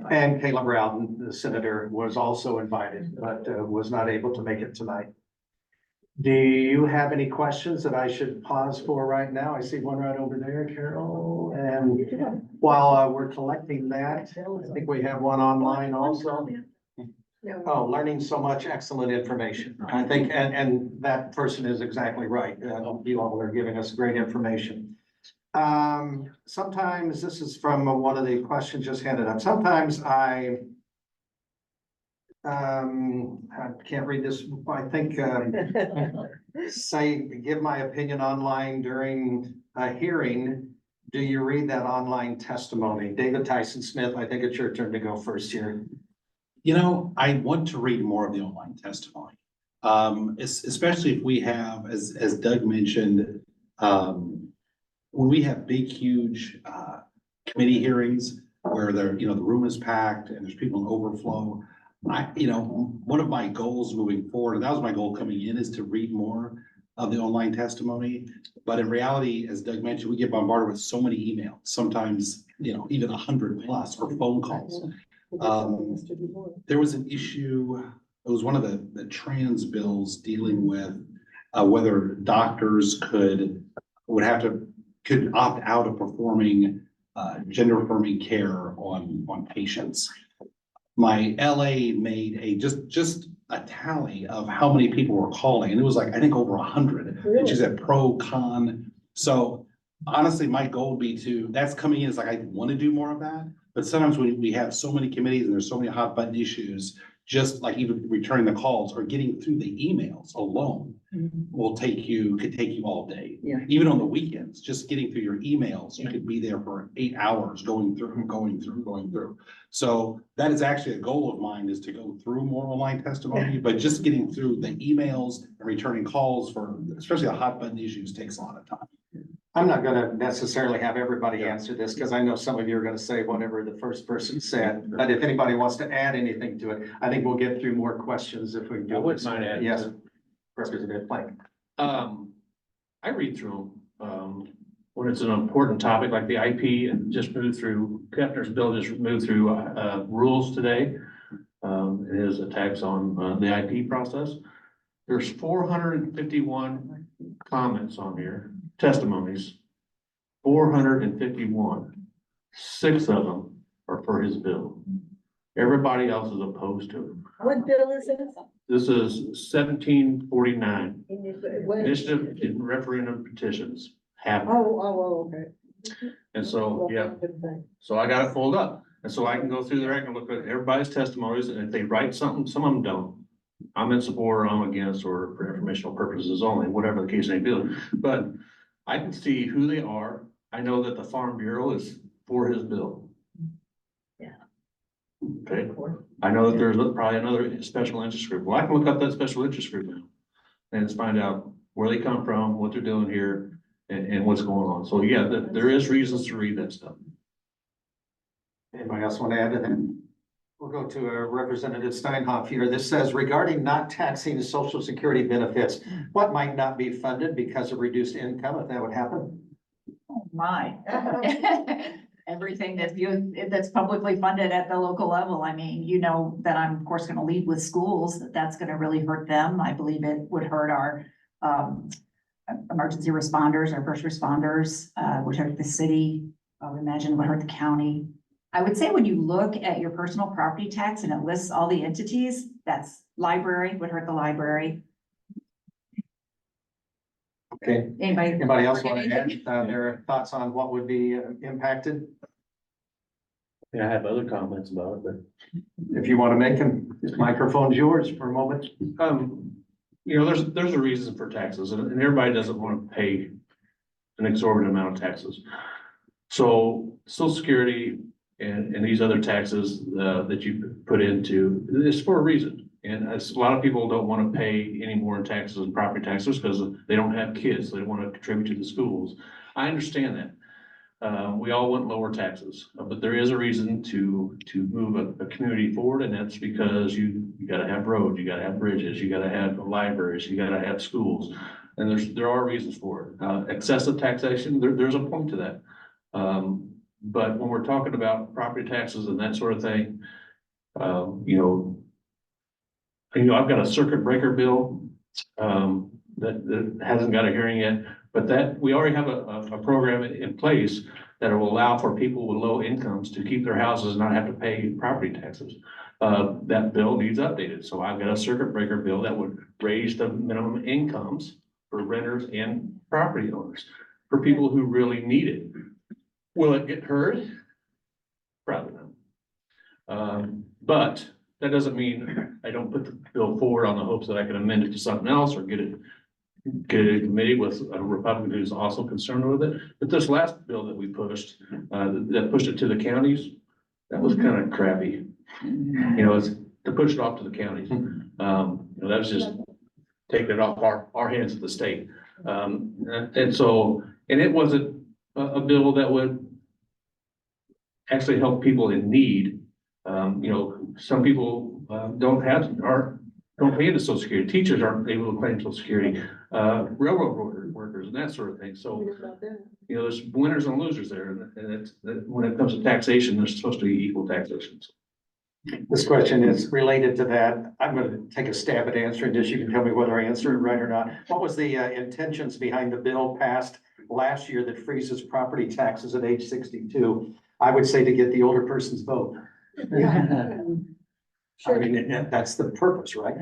[SPEAKER 1] And Caleb Rowden, the senator, was also invited, but was not able to make it tonight. Do you have any questions that I should pause for right now? I see one right over there, Carol. And while we're collecting that, I think we have one online also. Oh, learning so much excellent information. I think, and that person is exactly right. You all are giving us great information. Sometimes this is from one of the questions just handed up. Sometimes I can't read this. I think, give my opinion online during a hearing. Do you read that online testimony? David Tyson Smith, I think it's your turn to go first here.
[SPEAKER 3] You know, I want to read more of the online testimony. Especially if we have, as Doug mentioned, when we have big, huge, committee hearings where the room is packed and there's people in overflow. One of my goals moving forward, and that was my goal coming in, is to read more of the online testimony. But in reality, as Doug mentioned, we get bombarded with so many emails, sometimes, even 100 plus, or phone calls. There was an issue, it was one of the trans bills dealing with whether doctors could opt out of performing gender affirming care on patients. My LA made just a tally of how many people were calling, and it was like, I think over 100. And she said pro, con. So honestly, my goal would be that's coming in, it's like, I want to do more of that. But sometimes when we have so many committees and there's so many hot button issues, just like even returning the calls or getting through the emails alone could take you all day.
[SPEAKER 6] Yeah.
[SPEAKER 3] Even on the weekends, just getting through your emails, you could be there for 8 hours going through. So that is actually a goal of mine, is to go through more online testimony, but just getting through the emails and returning calls for, especially the hot button issues, takes a lot of time.
[SPEAKER 1] I'm not gonna necessarily have everybody answer this, because I know some of you are gonna say whatever the first person said. But if anybody wants to add anything to it, I think we'll get through more questions if we do.
[SPEAKER 4] I wouldn't mind adding.
[SPEAKER 1] Yes, Representative Plank.
[SPEAKER 4] I read through, when it's an important topic like the IP, and just moved through, Kepner's bill just moved through, rules today. His attacks on, the IP process. There's 451 comments on here, testimonies, 451. 6 of them are for his bill. Everybody else is opposed to it.
[SPEAKER 6] What bill is this?
[SPEAKER 4] This is 1749,
[SPEAKER 6] What?
[SPEAKER 4] initiative in referendum petitions. Have,
[SPEAKER 6] Okay.
[SPEAKER 4] and so, yeah, so I got it pulled up. And so I can go through there, I can look at everybody's testimonies, and if they write something, some of them don't. I'm in support, or I'm against, or for informational purposes only, whatever the case may be. But I can see who they are. I know that the Farm Bureau is for his bill.
[SPEAKER 6] Yeah.
[SPEAKER 4] Okay, I know that there's probably another special interest group. Well, I can look up that special interest group now and just find out where they come from, what they're doing here, and what's going on. So yeah, there is reasons to read that stuff.
[SPEAKER 1] Anybody else want to add to that? We'll go to Representative Steinhoff here. This says, regarding not taxing Social Security benefits, what might not be funded because of reduced income, if that would happen?
[SPEAKER 2] Oh, my. Everything that's publicly funded at the local level. I mean, that I'm of course gonna lead with schools, that's gonna really hurt them. I believe it would hurt our emergency responders, our first responders, would hurt the city. I would imagine would hurt the county. I would say when you look at your personal property tax and it lists all the entities, that's library, would hurt the library.
[SPEAKER 1] Okay, anybody else want to add
[SPEAKER 2] Anything?
[SPEAKER 1] their thoughts on what would be impacted?
[SPEAKER 4] Yeah, I have other comments about it, but.
[SPEAKER 1] If you want to make them, this microphone's yours for a moment.
[SPEAKER 4] You know, there's a reason for taxes and everybody doesn't want to pay an exorbitant amount of taxes. So Social Security and these other taxes, that you put into, is for a reason. And as a lot of people don't want to pay any more in taxes and property taxes because they don't have kids. So they want to contribute to the schools. I understand that. We all want lower taxes, but there is a reason to move a community forward, and that's because you gotta have roads, you gotta have bridges, you gotta have libraries, you gotta have schools. And there are reasons for it. Excessive taxation, there's a point to that. But when we're talking about property taxes and that sort of thing, I've got a circuit breaker bill, that hasn't got a hearing yet. But that, we already have a program in place that will allow for people with low incomes to keep their houses and not have to pay property taxes. That bill needs updated. So I've got a circuit breaker bill that would raise the minimum incomes for renters and property owners, for people who really need it. Will it get heard? Probably not. But that doesn't mean I don't put the bill forward on the hopes that I can amend it to something else or get it in committee with a Republican who's also concerned with it. But this last bill that we pushed, that pushed it to the counties, that was kind of crappy. It's to push it off to the counties. That was just taking it off our hands at the state. And it wasn't a bill that would actually help people in need. Some people don't pay into Social Security. Teachers aren't able to claim Social Security, railroad workers and that sort of thing. So, there's winners and losers there. And when it comes to taxation, there's supposed to be equal taxation.
[SPEAKER 1] This question is related to that. I'm going to take a stab at answering this. You can tell me whether I answered it right or not. What was the intentions behind the bill passed last year that freezes property taxes at age 62? I would say to get the older person's vote. I mean, that's the purpose, right?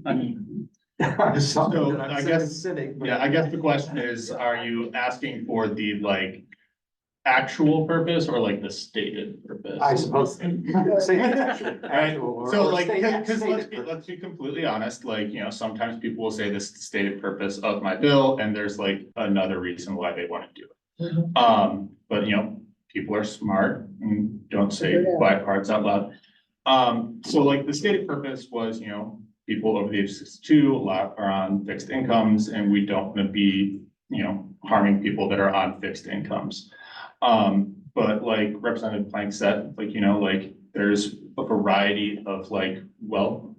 [SPEAKER 5] I mean,
[SPEAKER 1] Something
[SPEAKER 5] So,
[SPEAKER 1] that I'm
[SPEAKER 5] I
[SPEAKER 1] saying
[SPEAKER 5] guess-
[SPEAKER 1] is cynic, but-
[SPEAKER 5] yeah, I guess the question is, are you asking for the actual purpose or the stated purpose?
[SPEAKER 1] I suppose. Say actual or-
[SPEAKER 5] So
[SPEAKER 1] or stated
[SPEAKER 5] because
[SPEAKER 1] purpose.
[SPEAKER 5] let's be completely honest, sometimes people will say this is the stated purpose of my bill, and there's another reason why they want to do it. But people are smart and don't say quiet parts out loud. So the stated purpose was, people over the age of 62, a lot are on fixed incomes, and we don't want to be, harming people that are on fixed incomes. But Representative Plank said, there's a variety of wealth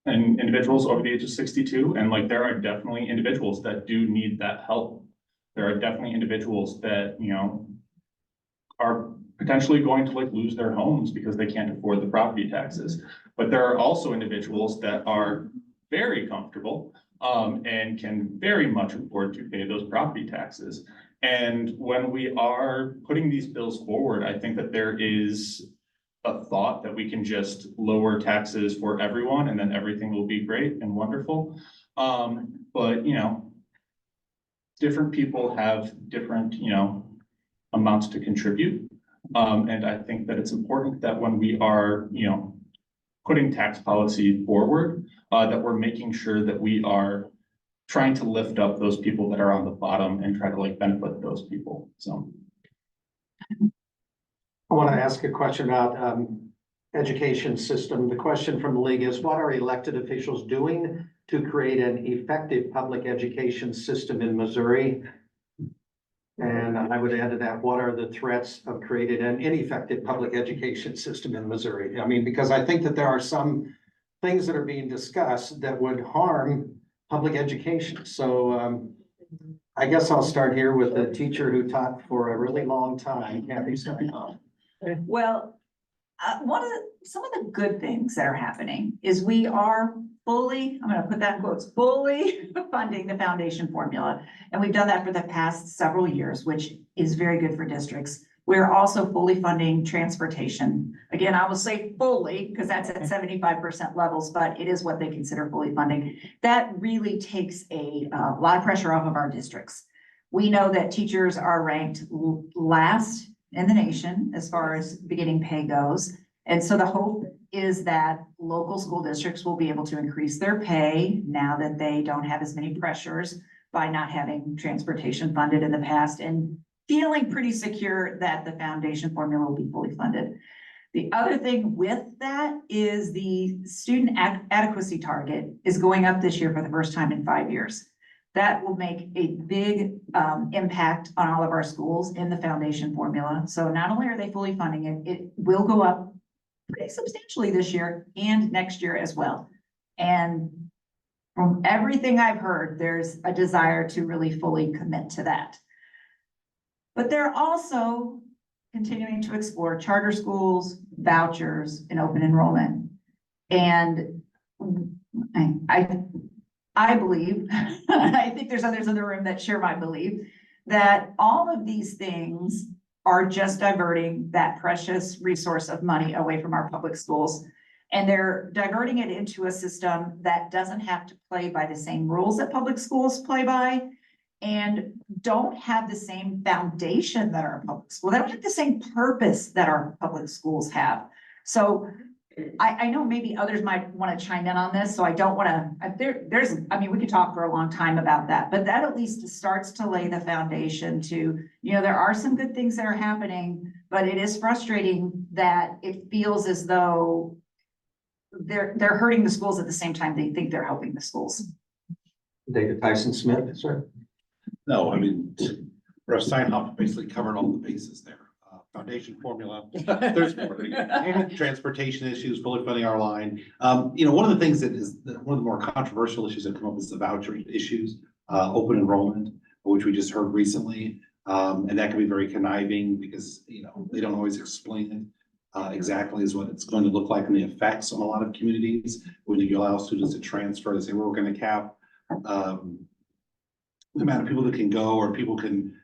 [SPEAKER 5] and individuals over the age of 62, and there are definitely individuals that do need that help. There are definitely individuals that, are potentially going to lose their homes because they can't afford the property taxes. But there are also individuals that are very comfortable and can very much afford to pay those property taxes. And when we are putting these bills forward, I think that there is a thought that we can just lower taxes for everyone and then everything will be great and wonderful. But different people have different, amounts to contribute. And I think that it's important that when we are, putting tax policy forward, that we're making sure that we are trying to lift up those people that are on the bottom and try to benefit those people. So.
[SPEAKER 1] I want to ask a question about education system. The question from the league is, what are elected officials doing to create an effective public education system in Missouri? And I would add to that, what are the threats of creating an ineffective public education system in Missouri? I mean, because I think that there are some things that are being discussed that would harm public education. So I guess I'll start here with the teacher who taught for a really long time, Kathy Steinhoff.
[SPEAKER 2] Well, some of the good things that are happening is we are fully, I'm gonna put that in quotes, fully funding the foundation formula. And we've done that for the past several years, which is very good for districts. We're also fully funding transportation. Again, I will say fully, because that's at 75% levels, but it is what they consider fully funding. That really takes a lot of pressure off of our districts. We know that teachers are ranked last in the nation as far as beginning pay goes. And so the hope is that local school districts will be able to increase their pay now that they don't have as many pressures by not having transportation funded in the past, and feeling pretty secure that the foundation formula will be fully funded. The other thing with that is the student adequacy target is going up this year for the first time in 5 years. That will make a big impact on all of our schools in the foundation formula. So not only are they fully funding it, it will go up pretty substantially this year and next year as well. And from everything I've heard, there's a desire to really fully commit to that. But they're also continuing to explore charter schools, vouchers, and open enrollment. And I believe, I think there's others in the room that share my belief, that all of these things are just diverting that precious resource of money away from our public schools. And they're diverting it into a system that doesn't have to play by the same rules that public schools play by, and don't have the same foundation that our public school, they don't have the same purpose that our public schools have. So I know maybe others might want to chime in on this, so I don't want to, I mean, we could talk for a long time about that, but that at least starts to lay the foundation to, there are some good things that are happening, but it is frustrating that it feels as though they're hurting the schools at the same time they think they're helping the schools.
[SPEAKER 1] David Tyson Smith, sir.
[SPEAKER 3] No, I mean, Rep. Steinhoff basically covered all the bases there. Foundation formula, there's more. Transportation issues, fully funding our line. One of the things that is one of the more controversial issues that come up is the voucher issues, open enrollment, which we just heard recently. And that can be very conniving because, they don't always explain it exactly as what it's going to look like and the effects on a lot of communities. When you allow students to transfer, they say, well, we're going to cap the amount of people that can go, or people can,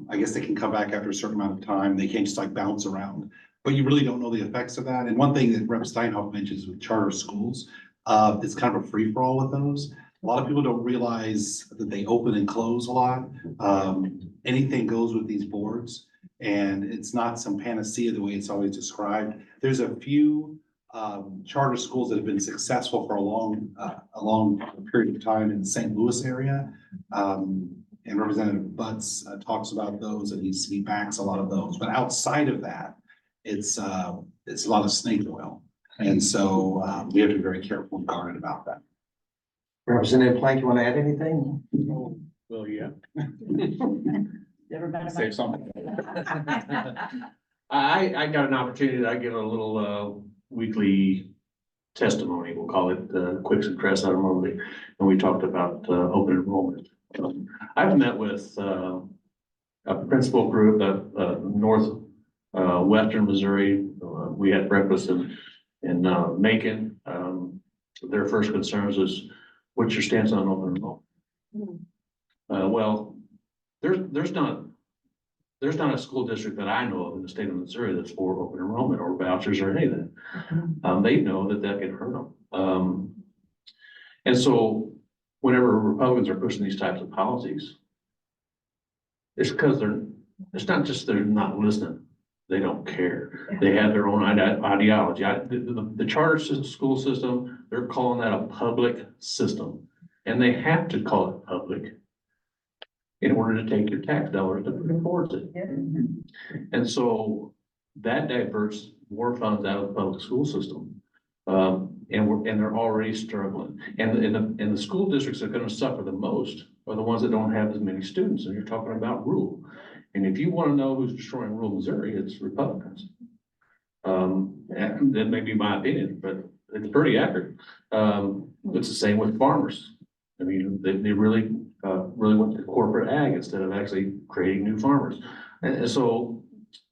[SPEAKER 3] I guess they can come back after a certain amount of time. They can't just like bounce around, but you really don't know the effects of that. And one thing that Rep. Steinhoff mentions with charter schools, it's kind of a free for all with those. A lot of people don't realize that they open and close a lot. Anything goes with these boards, and it's not some panacea the way it's always described. There's a few charter schools that have been successful for a long period of time in the St. Louis area. And Representative Butts talks about those, and he backs a lot of those. But outside of that, it's a lot of snake oil. And so we have to be very careful and guarded about that.
[SPEAKER 1] Representative Plank, you want to add anything?
[SPEAKER 5] Well, yeah.
[SPEAKER 2] Never been a-
[SPEAKER 5] Save something.
[SPEAKER 4] I got an opportunity, I get a little weekly testimony, we'll call it, Quicks and Crest out of Mobley, and we talked about open enrollment. I've met with a principal group at north western Missouri. We had breakfast in Macon. Their first concerns is, what's your stance on open enrollment? Well, there's not a school district that I know of in the state of Missouri that's for open enrollment or vouchers or anything. They know that can hurt them. And so whenever Republicans are pushing these types of policies, it's because it's not just they're not listening. They don't care. They have their own ideology. The charter school system, they're calling that a public system. And they have to call it public in order to take your tax dollars to put towards it. And so that diverts more funds out of the public school system. And they're already struggling. And the school districts that are going to suffer the most are the ones that don't have as many students. And you're talking about rural. And if you want to know who's destroying rural Missouri, it's Republicans. And that may be my opinion, but it's pretty accurate. It's the same with farmers. I mean, they really went to corporate ag instead of actually creating new farmers. And so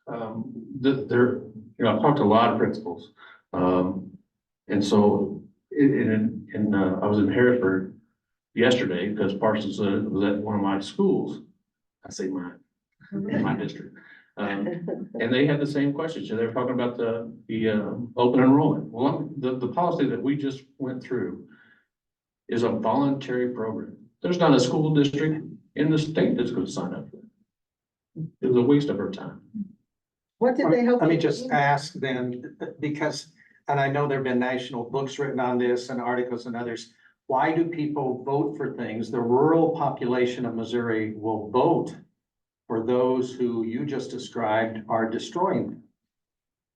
[SPEAKER 4] I've talked to a lot of principals. And so I was in Harrisburg yesterday because Parsons was at one of my schools. I say my district. And they had the same questions. They were talking about the open enrollment. Well, the policy that we just went through is a voluntary program. There's not a school district in the state that's gonna sign up for it. It was a waste of our time.
[SPEAKER 6] What did they help?
[SPEAKER 1] Let me
[SPEAKER 6] you
[SPEAKER 1] just
[SPEAKER 6] do?
[SPEAKER 1] ask then, because, and I know there've been national books written on this and articles and others. Why do people vote for things? The rural population of Missouri will vote for those who you just described are destroying them.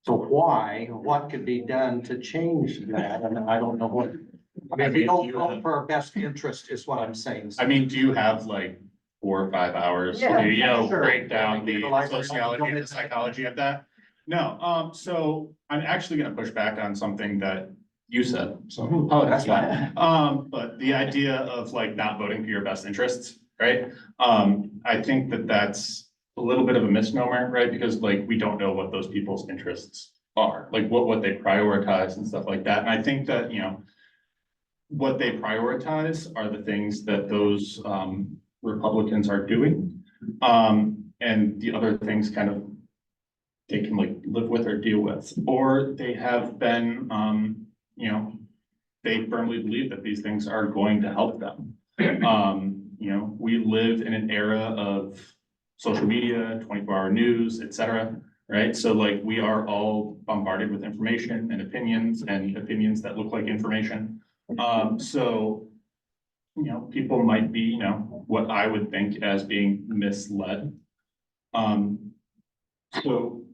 [SPEAKER 1] So why, what could be done to change that? And I don't know what, I mean, we don't vote for our best interest is what I'm saying.
[SPEAKER 5] I mean, do you have like 4 or 5 hours
[SPEAKER 6] Yeah,
[SPEAKER 5] to, you know,
[SPEAKER 1] sure.
[SPEAKER 5] break down the
[SPEAKER 1] The library.
[SPEAKER 5] sociology and the psychology of that? No, so I'm actually gonna push back on something that you said, so I apologize. But the idea of like not voting for your best interests, right? I think that that's a little bit of a misnomer, right? Because like, we don't know what those people's interests are, like what they prioritize and stuff like that. And I think that, you know, what they prioritize are the things that those Republicans are doing. And the other things kind of they can like live with or deal with, or they have been, you know, they firmly believe that these things are going to help them. You know, we live in an era of social media, 24-hour news, et cetera, right? So like we are all bombarded with information and opinions that look like information. So, you know, people might be, you know, what I would think as being misled. So, you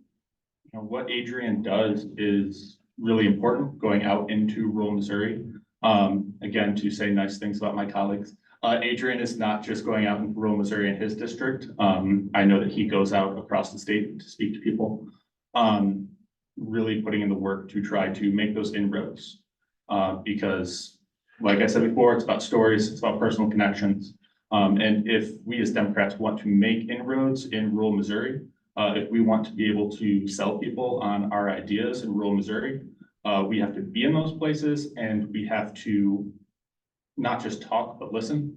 [SPEAKER 5] know, what Adrian does is really important, going out into rural Missouri. Again, to say nice things about my colleagues. Adrian is not just going out in rural Missouri in his district. I know that he goes out across the state to speak to people. Really putting in the work to try to make those inroads. Because like I said before, it's about stories, it's about personal connections. And if we as Democrats want to make inroads in rural Missouri, if we want to be able to sell people on our ideas in rural Missouri, we have to be in those places and we have to not just talk, but listen,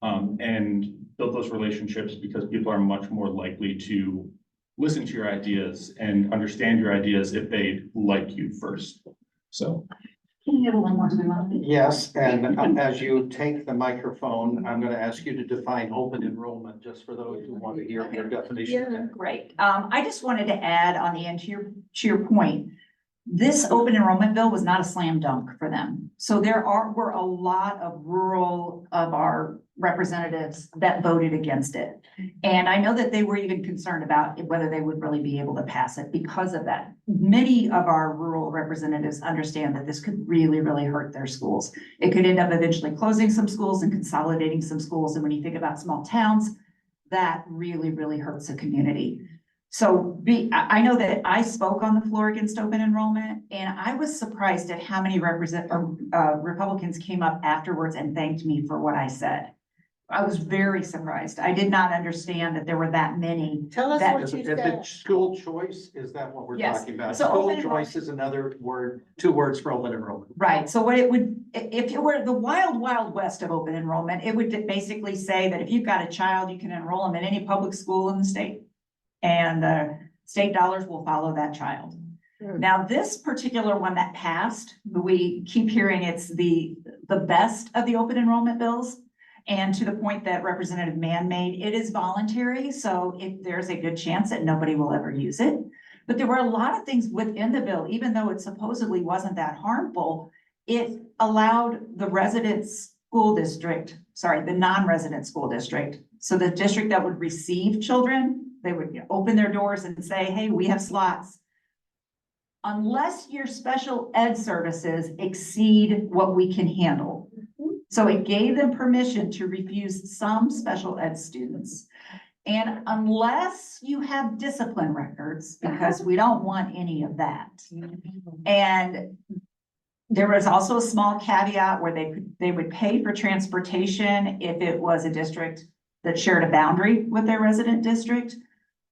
[SPEAKER 5] and build those relationships, because people are much more likely to listen to your ideas and understand your ideas if they like you first. So.
[SPEAKER 2] Can you have one more time on it?
[SPEAKER 1] Yes, and as you take the microphone, I'm gonna ask you to define open enrollment, just for those who want to hear your
[SPEAKER 6] Yeah.
[SPEAKER 1] definition.
[SPEAKER 2] Great. I just wanted to add on the end to your point. This open enrollment bill was not a slam dunk for them. So were a lot of our representatives that voted against it. And I know that they were even concerned about whether they would really be able to pass it because of that. Many of our rural representatives understand that this could really, really hurt their schools. It could end up eventually closing some schools and consolidating some schools. And when you think about small towns, that really, really hurts a community. So I know that I spoke on the floor against open enrollment, and I was surprised at how many Republicans came up afterwards and thanked me for what I said. I was very surprised. I did not understand that there were that many.
[SPEAKER 6] Tell us
[SPEAKER 2] That-
[SPEAKER 6] what
[SPEAKER 1] Is
[SPEAKER 6] you
[SPEAKER 1] it
[SPEAKER 6] said.
[SPEAKER 1] school choice? Is that what we're
[SPEAKER 2] Yes.
[SPEAKER 1] talking about?
[SPEAKER 2] So
[SPEAKER 1] School
[SPEAKER 2] open enrollment-
[SPEAKER 1] choice is another word, 2 words for open enrollment.
[SPEAKER 2] Right, so what it would, if it were the wild, wild west of open enrollment, it would basically say that if you've got a child, you can enroll them in any public school in the state. And the state dollars will follow that child.
[SPEAKER 6] Hmm.
[SPEAKER 2] Now, this particular one that passed, we keep hearing it's the best of the open enrollment bills. And to the point that Representative Mann made, it is voluntary, so if there's a good chance that nobody will ever use it. But there were a lot of things within the bill, even though it supposedly wasn't that harmful, it allowed the the non-resident school district. So the district that would receive children, they would open their doors and say, hey, we have slots. Unless your special ed services exceed what we can handle. So it gave them permission to refuse some special ed students. And unless you have discipline records, because we don't want any of that. And there was also a small caveat where they would pay for transportation if it was a district that shared a boundary with their resident district.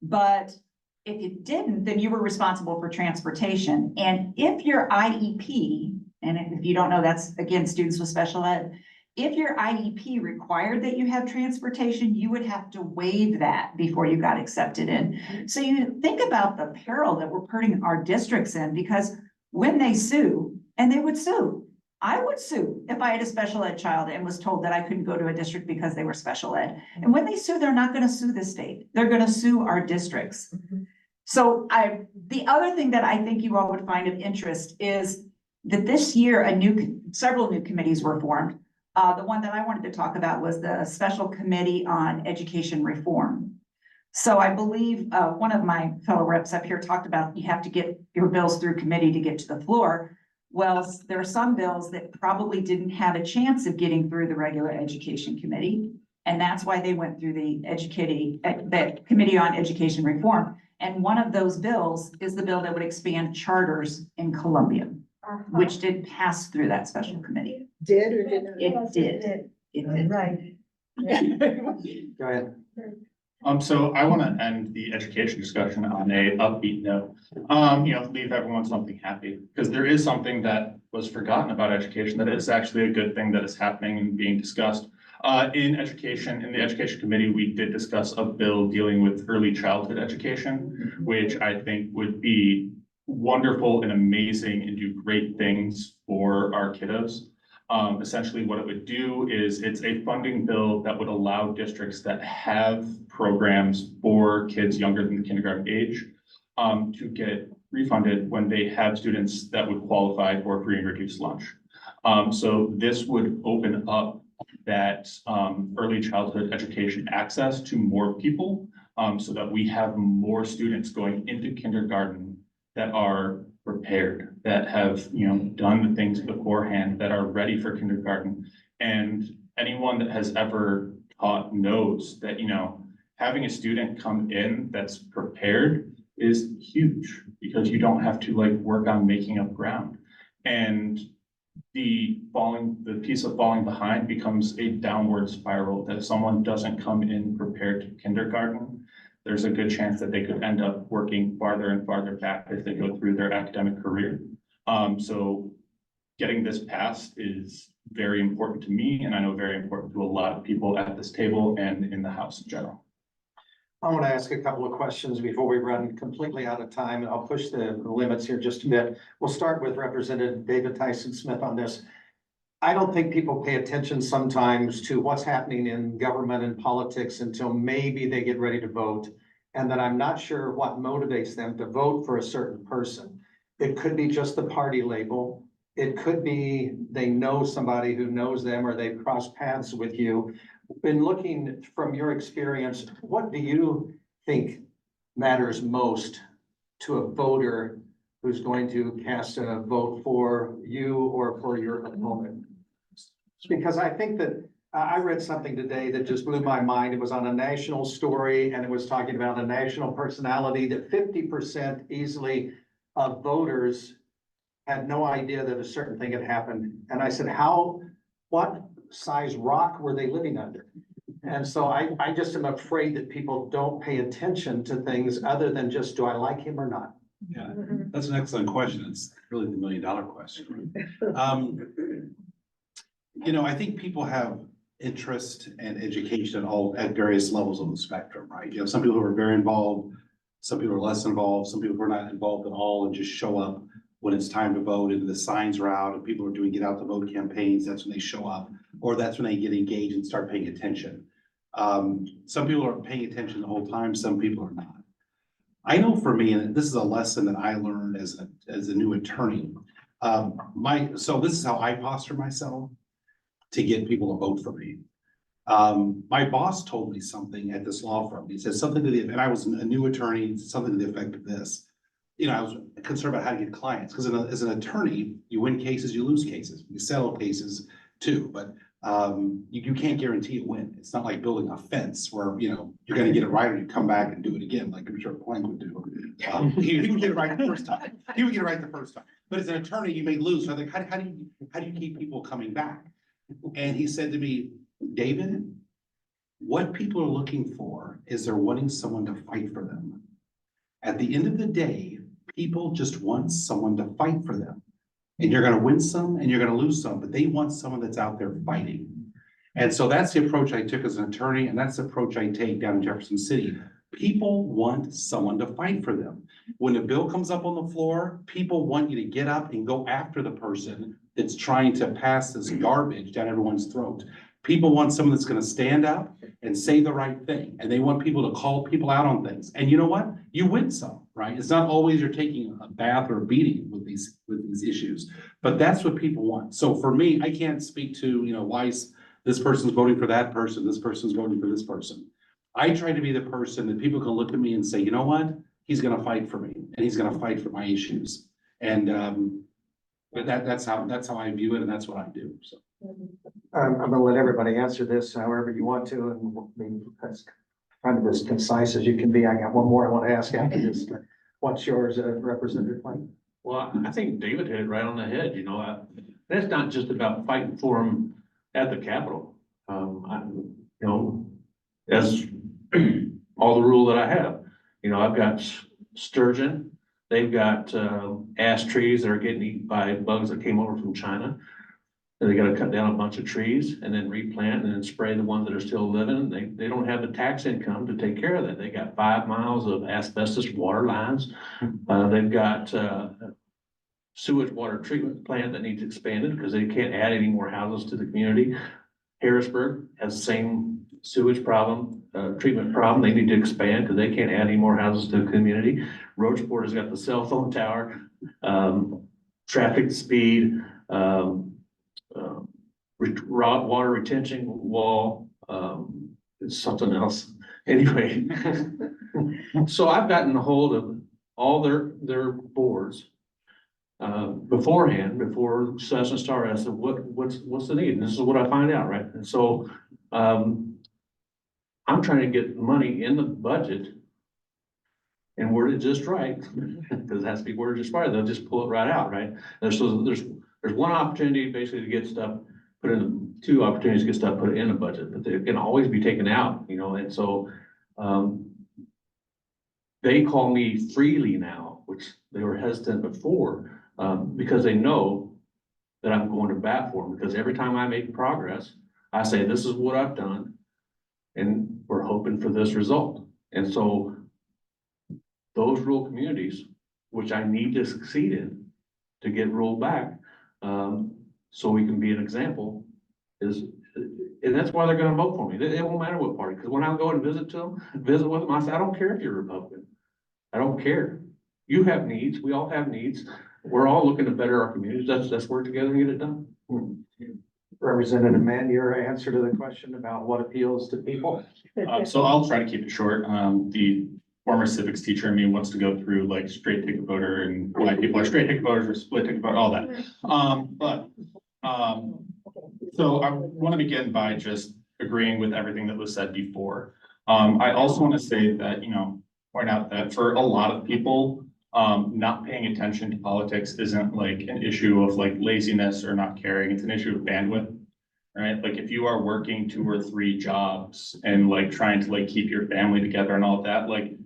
[SPEAKER 2] But if it didn't, then you were responsible for transportation. And if your IEP, and if you don't know, that's again, students with special ed. If your IEP required that you have transportation, you would have to waive that before you got accepted in. So you think about the peril that we're putting our districts in, because when they sue, and they would sue, I would sue if I had a special ed child and was told that I couldn't go to a district because they were special ed. And when they sue, they're not gonna sue the state. They're gonna sue our districts. So the other thing that I think you all would find of interest is that this year, several new committees were formed. The one that I wanted to talk about was the Special Committee on Education Reform. So I believe, one of my fellow reps up here talked about you have to get your bills through committee to get to the floor. Well, there are some bills that probably didn't have a chance of getting through the regular education committee. And that's why they went through the Committee on Education Reform. And one of those bills is the bill that would expand charters in Columbia, which did pass through that special committee.
[SPEAKER 6] Did or did not?
[SPEAKER 2] It did. It did.
[SPEAKER 6] Right.
[SPEAKER 1] Go ahead.
[SPEAKER 5] So I want to end the education discussion on a upbeat note. Leave everyone something happy, because there is something that was forgotten about education that is actually a good thing that is happening and being discussed. In the education committee, we did discuss a bill dealing with early childhood education, which I think would be wonderful and amazing and do great things for our kiddos. Essentially what it would do is it's a funding bill that would allow districts that have programs for kids younger than the kindergarten age to get refunded when they have students that would qualify for free and reduced lunch. So this would open up that early childhood education access to more people, so that we have more students going into kindergarten that are prepared, that have, done the things beforehand, that are ready for kindergarten. And anyone that has ever taught knows that, having a student come in that's prepared is huge, because you don't have to work on making up ground. And the piece of falling behind becomes a downward spiral, that if someone doesn't come in prepared to kindergarten, there's a good chance that they could end up working farther and farther back as they go through their academic career. So getting this passed is very important to me, and I know very important to a lot of people at this table and in the House in general.
[SPEAKER 1] I want to ask a couple of questions before we run completely out of time, and I'll push the limits here just a bit. We'll start with Representative David Tyson Smith on this. I don't think people pay attention sometimes to what's happening in government and politics until maybe they get ready to vote. And then I'm not sure what motivates them to vote for a certain person. It could be just the party label. It could be they know somebody who knows them, or they've crossed paths with you. Been looking from your experience, what do you think matters most to a voter who's going to cast a vote for you or for your opponent? Because I think that I read something today that just blew my mind. It was on a national story, and it was talking about a national personality that 50% easily of voters had no idea that a certain thing had happened. And I said, what size rock were they living under? And so I just am afraid that people don't pay attention to things other than just, do I like him or not?
[SPEAKER 3] Yeah, that's an excellent question. It's really the $1 million question. I think people have interest and education at various levels of the spectrum, right? You have some people who are very involved, some people are less involved, some people who are not involved at all and just show up when it's time to vote, and the signs are out and people are doing get out the vote campaigns. That's when they show up, or that's when they get engaged and start paying attention. Some people are paying attention the whole time, some people are not. I know for me, and this is a lesson that I learned as a new attorney. So this is how I posture myself to get people to vote for me. My boss told me something at this law firm. He said something to the, and I was a new attorney, something to the effect of this. I was concerned about how to get clients, because as an attorney, you win cases, you lose cases, you settle cases too, but you can't guarantee a win. It's not like building a fence where, you're gonna get it right or you come back and do it again, like I'm sure Plank would do. He would get it right the first time. He would get it right the first time. But as an attorney, you may lose. So I think, how do you keep people coming back? And he said to me, David, what people are looking for is they're wanting someone to fight for them. At the end of the day, people just want someone to fight for them. And you're gonna win some and you're gonna lose some, but they want someone that's out there fighting. And so that's the approach I took as an attorney, and that's the approach I take down in Jefferson City. People want someone to fight for them. When a bill comes up on the floor, people want you to get up and go after the person that's trying to pass this garbage down everyone's throat. People want someone that's gonna stand up and say the right thing, and they want people to call people out on things. And you know what? You win some, right? It's not always you're taking a bath or a beating with these issues, but that's what people want. So for me, I can't speak to, why this person's voting for that person, this person's voting for this person. I try to be the person that people can look at me and say, you know what? He's gonna fight for me, and he's gonna fight for my issues. And, but that's how I view it, and that's what I do, so.
[SPEAKER 1] I'm gonna let everybody answer this however you want to, and be as kind of as concise as you can be. I got one more I want to ask after this. But what's yours, Representative White?
[SPEAKER 4] Well, I think David hit it right on the head, that's not just about fighting for them at the Capitol. That's all the rule that I have. I've got sturgeon, they've got, ash trees that are getting eaten by bugs that came over from China. And they gotta cut down a bunch of trees and then replant and then spray the ones that are still living. They don't have the tax income to take care of that. They got 5 miles of asbestos water lines. They've got, sewage water treatment plant that needs expanded because they can't add any more houses to the community. Harrisburg has the same sewage problem, treatment problem. They need to expand because they can't add any more houses to the community. Roachport has got the cell phone tower, traffic speed, water retention wall, it's something else. Anyway, so I've gotten a hold of all their boards beforehand, before session started. I said, what's the need? And this is what I find out, right? And so I'm trying to get money in the budget and word it just right, because it has to be worded just right. They'll just pull it right out, right? There's one opportunity basically to get stuff put in, 2 opportunities to get stuff put in a budget, but they can always be taken out, and so they call me freely now, which they were hesitant before, because they know that I'm going to bat for them, because every time I make progress, I say, this is what I've done, and we're hoping for this result. And so those rural communities, which I need to succeed in to get rural back, so we can be an example, and that's why they're gonna vote for me. It won't matter what party, because when I go and visit with them, I say, I don't care if you're Republican. I don't care. You have needs, we all have needs. We're all looking to better our communities. Let's work together and get it done.
[SPEAKER 1] Representative Mann, your answer to the question about what appeals to people?
[SPEAKER 5] So I'll try to keep it short. The former civics teacher in me wants to go through like straight ticket voter and why people are straight ticket voters or split ticket voter, all that. So I want to begin by just agreeing with everything that was said before. I also want to say that, point out that for a lot of people, not paying attention to politics isn't like an issue of like laziness or not caring. It's an issue of bandwidth, right? Like if you are working 2 or 3 jobs and like trying to like keep your family together and all of that, like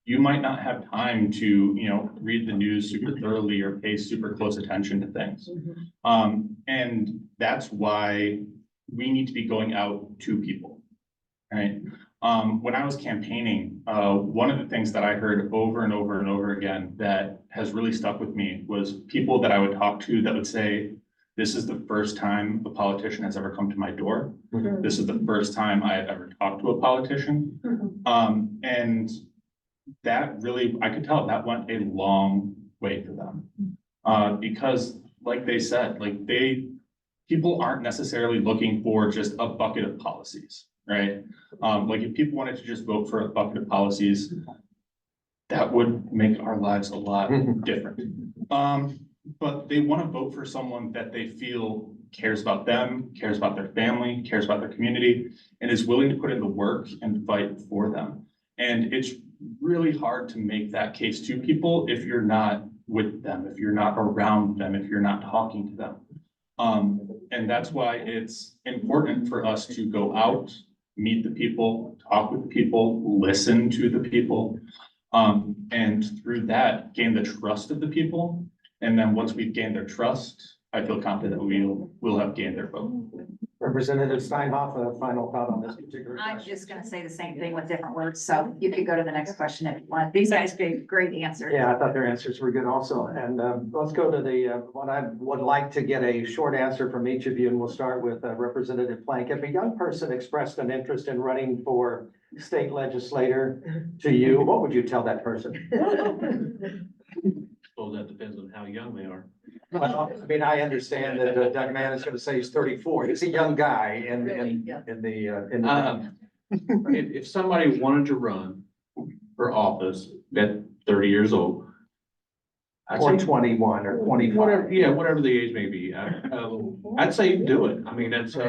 [SPEAKER 5] you might not have time to, read the news super thoroughly or pay super close attention to things. And that's why we need to be going out to people, right? When I was campaigning, one of the things that I heard over and over and over again that has really stuck with me was people that I would talk to that would say, this is the first time a politician has ever come to my door. This is the first time I have ever talked to a politician. And that really, I could tell that went a long way for them. Because like they said, like people aren't necessarily looking for just a bucket of policies, right? Like if people wanted to just vote for a bucket of policies, that would make our lives a lot different. But they want to vote for someone that they feel cares about them, cares about their family, cares about their community, and is willing to put in the work and fight for them. And it's really hard to make that case to people if you're not with them, if you're not around them, if you're not talking to them. And that's why it's important for us to go out, meet the people, talk with the people, listen to the people, and through that, gain the trust of the people. And then once we've gained their trust, I feel confident that we'll have gained their vote.
[SPEAKER 1] Representative Steinhoff, a final thought on this particular
[SPEAKER 2] I'm
[SPEAKER 1] question.
[SPEAKER 2] just gonna say the same thing with different words, so you could go to the next question if you want. These guys gave great answers.
[SPEAKER 1] Yeah, I thought their answers were good also. And let's go to the, what I would like to get a short answer from each of you, and we'll start with Representative Plank. If a young person expressed an interest in running for state legislator to you, what would you tell that person?
[SPEAKER 4] Suppose that depends on how young they are.
[SPEAKER 1] Well, I mean, I understand that Doug Mann is gonna say he's 34. He's a young guy in the.
[SPEAKER 4] If somebody wanted to run for office at 30 years old. I'd
[SPEAKER 1] Or
[SPEAKER 4] say
[SPEAKER 1] 21 or
[SPEAKER 4] whatever,
[SPEAKER 1] 25.
[SPEAKER 4] yeah, whatever the age may be, I'd say do it. I mean, it's, you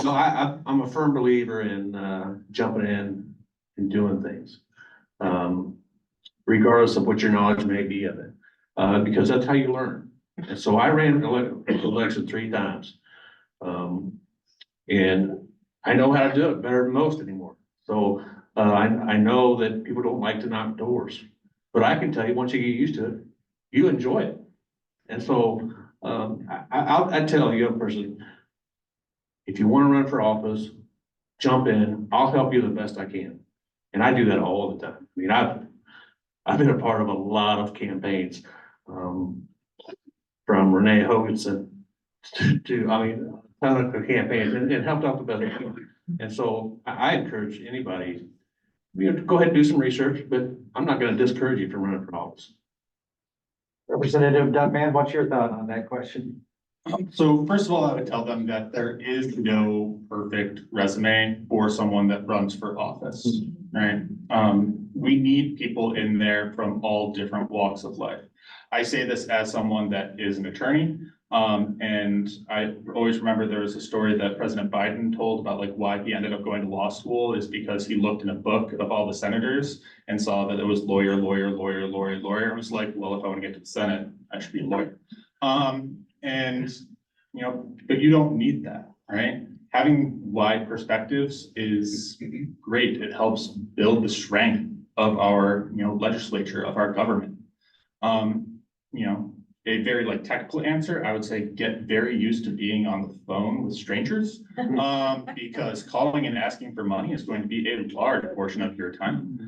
[SPEAKER 4] know, I'm a firm believer in, jumping in and doing things. Regardless of what your knowledge may be of it, because that's how you learn. And so I ran election 3 times. And I know how to do it better than most anymore. So, I know that people don't like to knock doors, but I can tell you, once you get used to it, you enjoy it. And so, I tell a young person, if you want to run for office, jump in, I'll help you the best I can. And I do that all the time. I mean, I've been a part of a lot of campaigns, from Renee Hoganson to, I mean, a ton of campaigns and helped out the best people. And so I encourage anybody, you know, go ahead and do some research, but I'm not going to discourage you from running for office.
[SPEAKER 1] Representative Doug Mann, what's your thought on that question?
[SPEAKER 5] So first of all, I would tell them that there is no perfect resume for someone that runs for office, right? We need people in there from all different walks of life. I say this as someone that is an attorney. And I always remember there was a story that President Biden told about like why he ended up going to law school is because he looked in a book of all the senators and saw that it was lawyer, lawyer, lawyer, lawyer, lawyer. And was like, well, if I want to get to the Senate, I should be a lawyer. And, you know, but you don't need that, right? Having wide perspectives is great. It helps build the strength of our, you know, legislature, of our government. You know, a very like technical answer, I would say get very used to being on the phone with strangers. Because calling and asking for money is going to be a large portion of your time.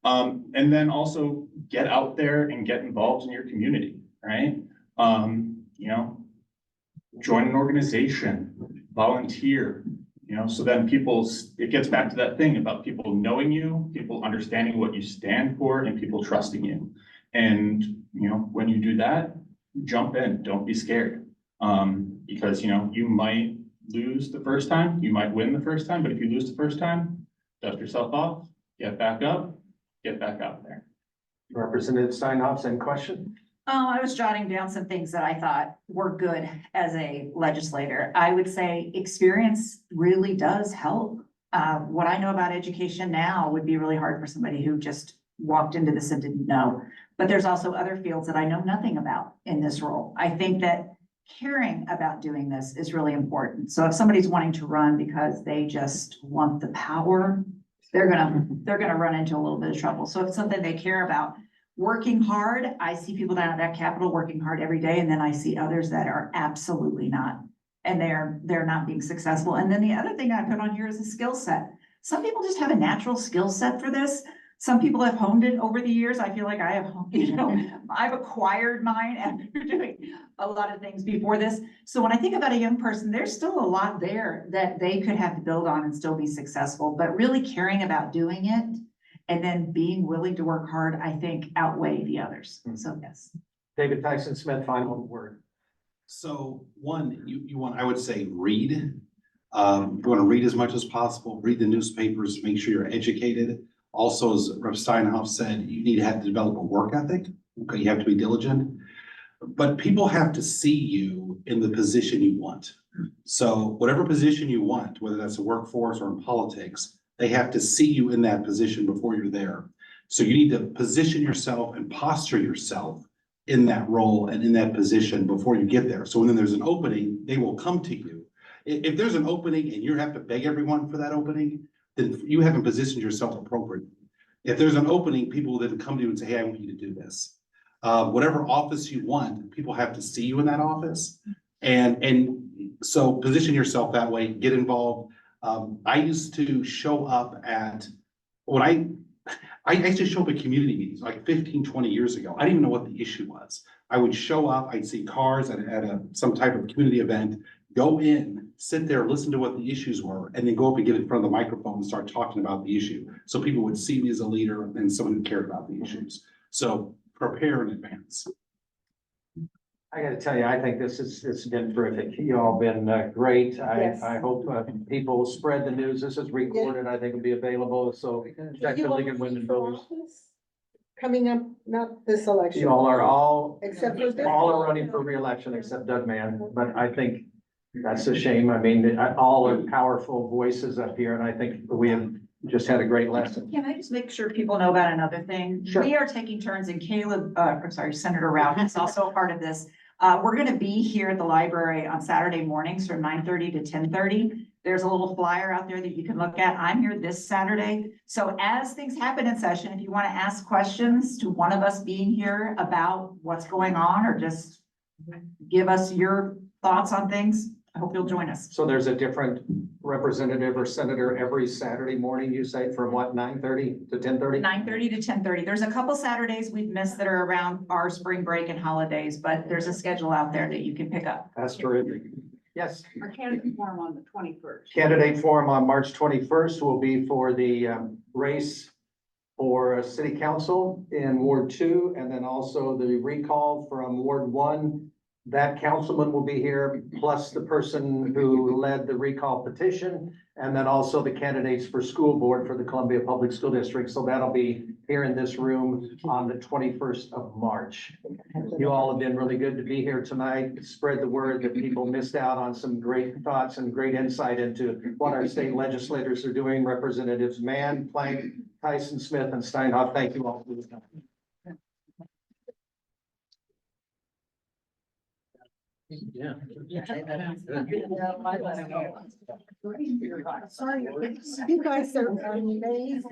[SPEAKER 5] And then also get out there and get involved in your community, right? You know, join an organization, volunteer, you know, so then it gets back to that thing about people knowing you, people understanding what you stand for, and people trusting you. And, you know, when you do that, jump in, don't be scared. Because, you know, you might lose the first time, you might win the first time, but if you lose the first time, dust yourself off, get back up, get back out there.
[SPEAKER 1] Representative Steinhoff, same question?
[SPEAKER 2] I was jotting down some things that I thought were good as a legislator. I would say experience really does help. What I know about education now would be really hard for somebody who just walked into this and didn't know. But there's also other fields that I know nothing about in this role. I think that caring about doing this is really important. So if somebody's wanting to run because they just want the power, they're gonna run into a little bit of trouble. So if it's something they care about, working hard, I see people down at that Capitol working hard every day, and then I see others that are absolutely not. And they're not being successful. And then the other thing I put on here is a skill set. Some people just have a natural skill set for this. Some people have honed it over the years. I feel like I have, you know, I've acquired mine after doing a lot of things before this. So when I think about a young person, there's still a lot there that they could have to build on and still be successful, but really caring about doing it and then being willing to work hard, I think outweigh the others. So yes.
[SPEAKER 1] David Tyson Smith, final word.
[SPEAKER 3] So one, you want, I would say, read. You want to read as much as possible, read the newspapers, make sure you're educated. Also, as Rep. Steinhoff said, you need to have to develop a work ethic. Okay, you have to be diligent. But people have to see you in the position you want. So whatever position you want, whether that's the workforce or in politics, they have to see you in that position before you're there. So you need to position yourself and posture yourself in that role and in that position before you get there. So when there's an opening, they will come to you. If there's an opening and you have to beg everyone for that opening, then you haven't positioned yourself appropriately. If there's an opening, people will then come to you and say, hey, I want you to do this. Whatever office you want, people have to see you in that office. And so position yourself that way, get involved. I used to show up at, when I used to show up at community meetings like 15, 20 years ago. I didn't even know what the issue was. I would show up, I'd see cars at some type of community event, go in, sit there, listen to what the issues were, and then go up and get in front of the microphone and start talking about the issue. So people would see me as a leader and someone who cared about the issues. So prepare in advance.
[SPEAKER 1] I gotta tell you, I think it's been terrific. You all been great.
[SPEAKER 6] Yes.
[SPEAKER 1] I hope people spread the news. This is recorded. I think it'll be available, so check the League of Women Voters.
[SPEAKER 6] Coming up, not this election.
[SPEAKER 1] You all are
[SPEAKER 6] Except for this.
[SPEAKER 1] all are running for reelection except Doug Mann, but I think that's a shame. I mean, all are powerful voices up here, and I think we have just had a great lesson.
[SPEAKER 2] Can I just make sure people know about another thing?
[SPEAKER 1] Sure.
[SPEAKER 2] We are taking turns and Caleb, I'm sorry, Senator Rao is also a part of this. We're gonna be here at the library on Saturday mornings from 9:30 to 10:30. There's a little flyer out there that you can look at. I'm here this Saturday. So as things happen in session, if you want to ask questions to one of us being here about what's going on or just give us your thoughts on things, I hope you'll join us.
[SPEAKER 1] So there's a different representative or senator every Saturday morning, you say, from what, 9:30 to 10:30?
[SPEAKER 2] 9:30 to 10:30. There's a couple Saturdays we've missed that are around our spring break and holidays, but there's a schedule out there that you can pick up.
[SPEAKER 1] That's terrific. Yes.
[SPEAKER 6] Our candidate forum on the 21st.
[SPEAKER 1] Candidate forum on March 21st will be for the race for city council in Ward 2, and then also the recall from Ward 1. That councilman will be here, plus the person who led the recall petition, and then also the candidates for school board for the Columbia Public School District. So that'll be here in this room on the 21st of March. You all have been really good to be here tonight. Spread the word that people missed out on some great thoughts and great insight into what our state legislators are doing. Representatives Mann, Plank, Tyson, Smith, and Steinhoff. Thank you all for this time.
[SPEAKER 4] Yeah.
[SPEAKER 6] You guys are amazing.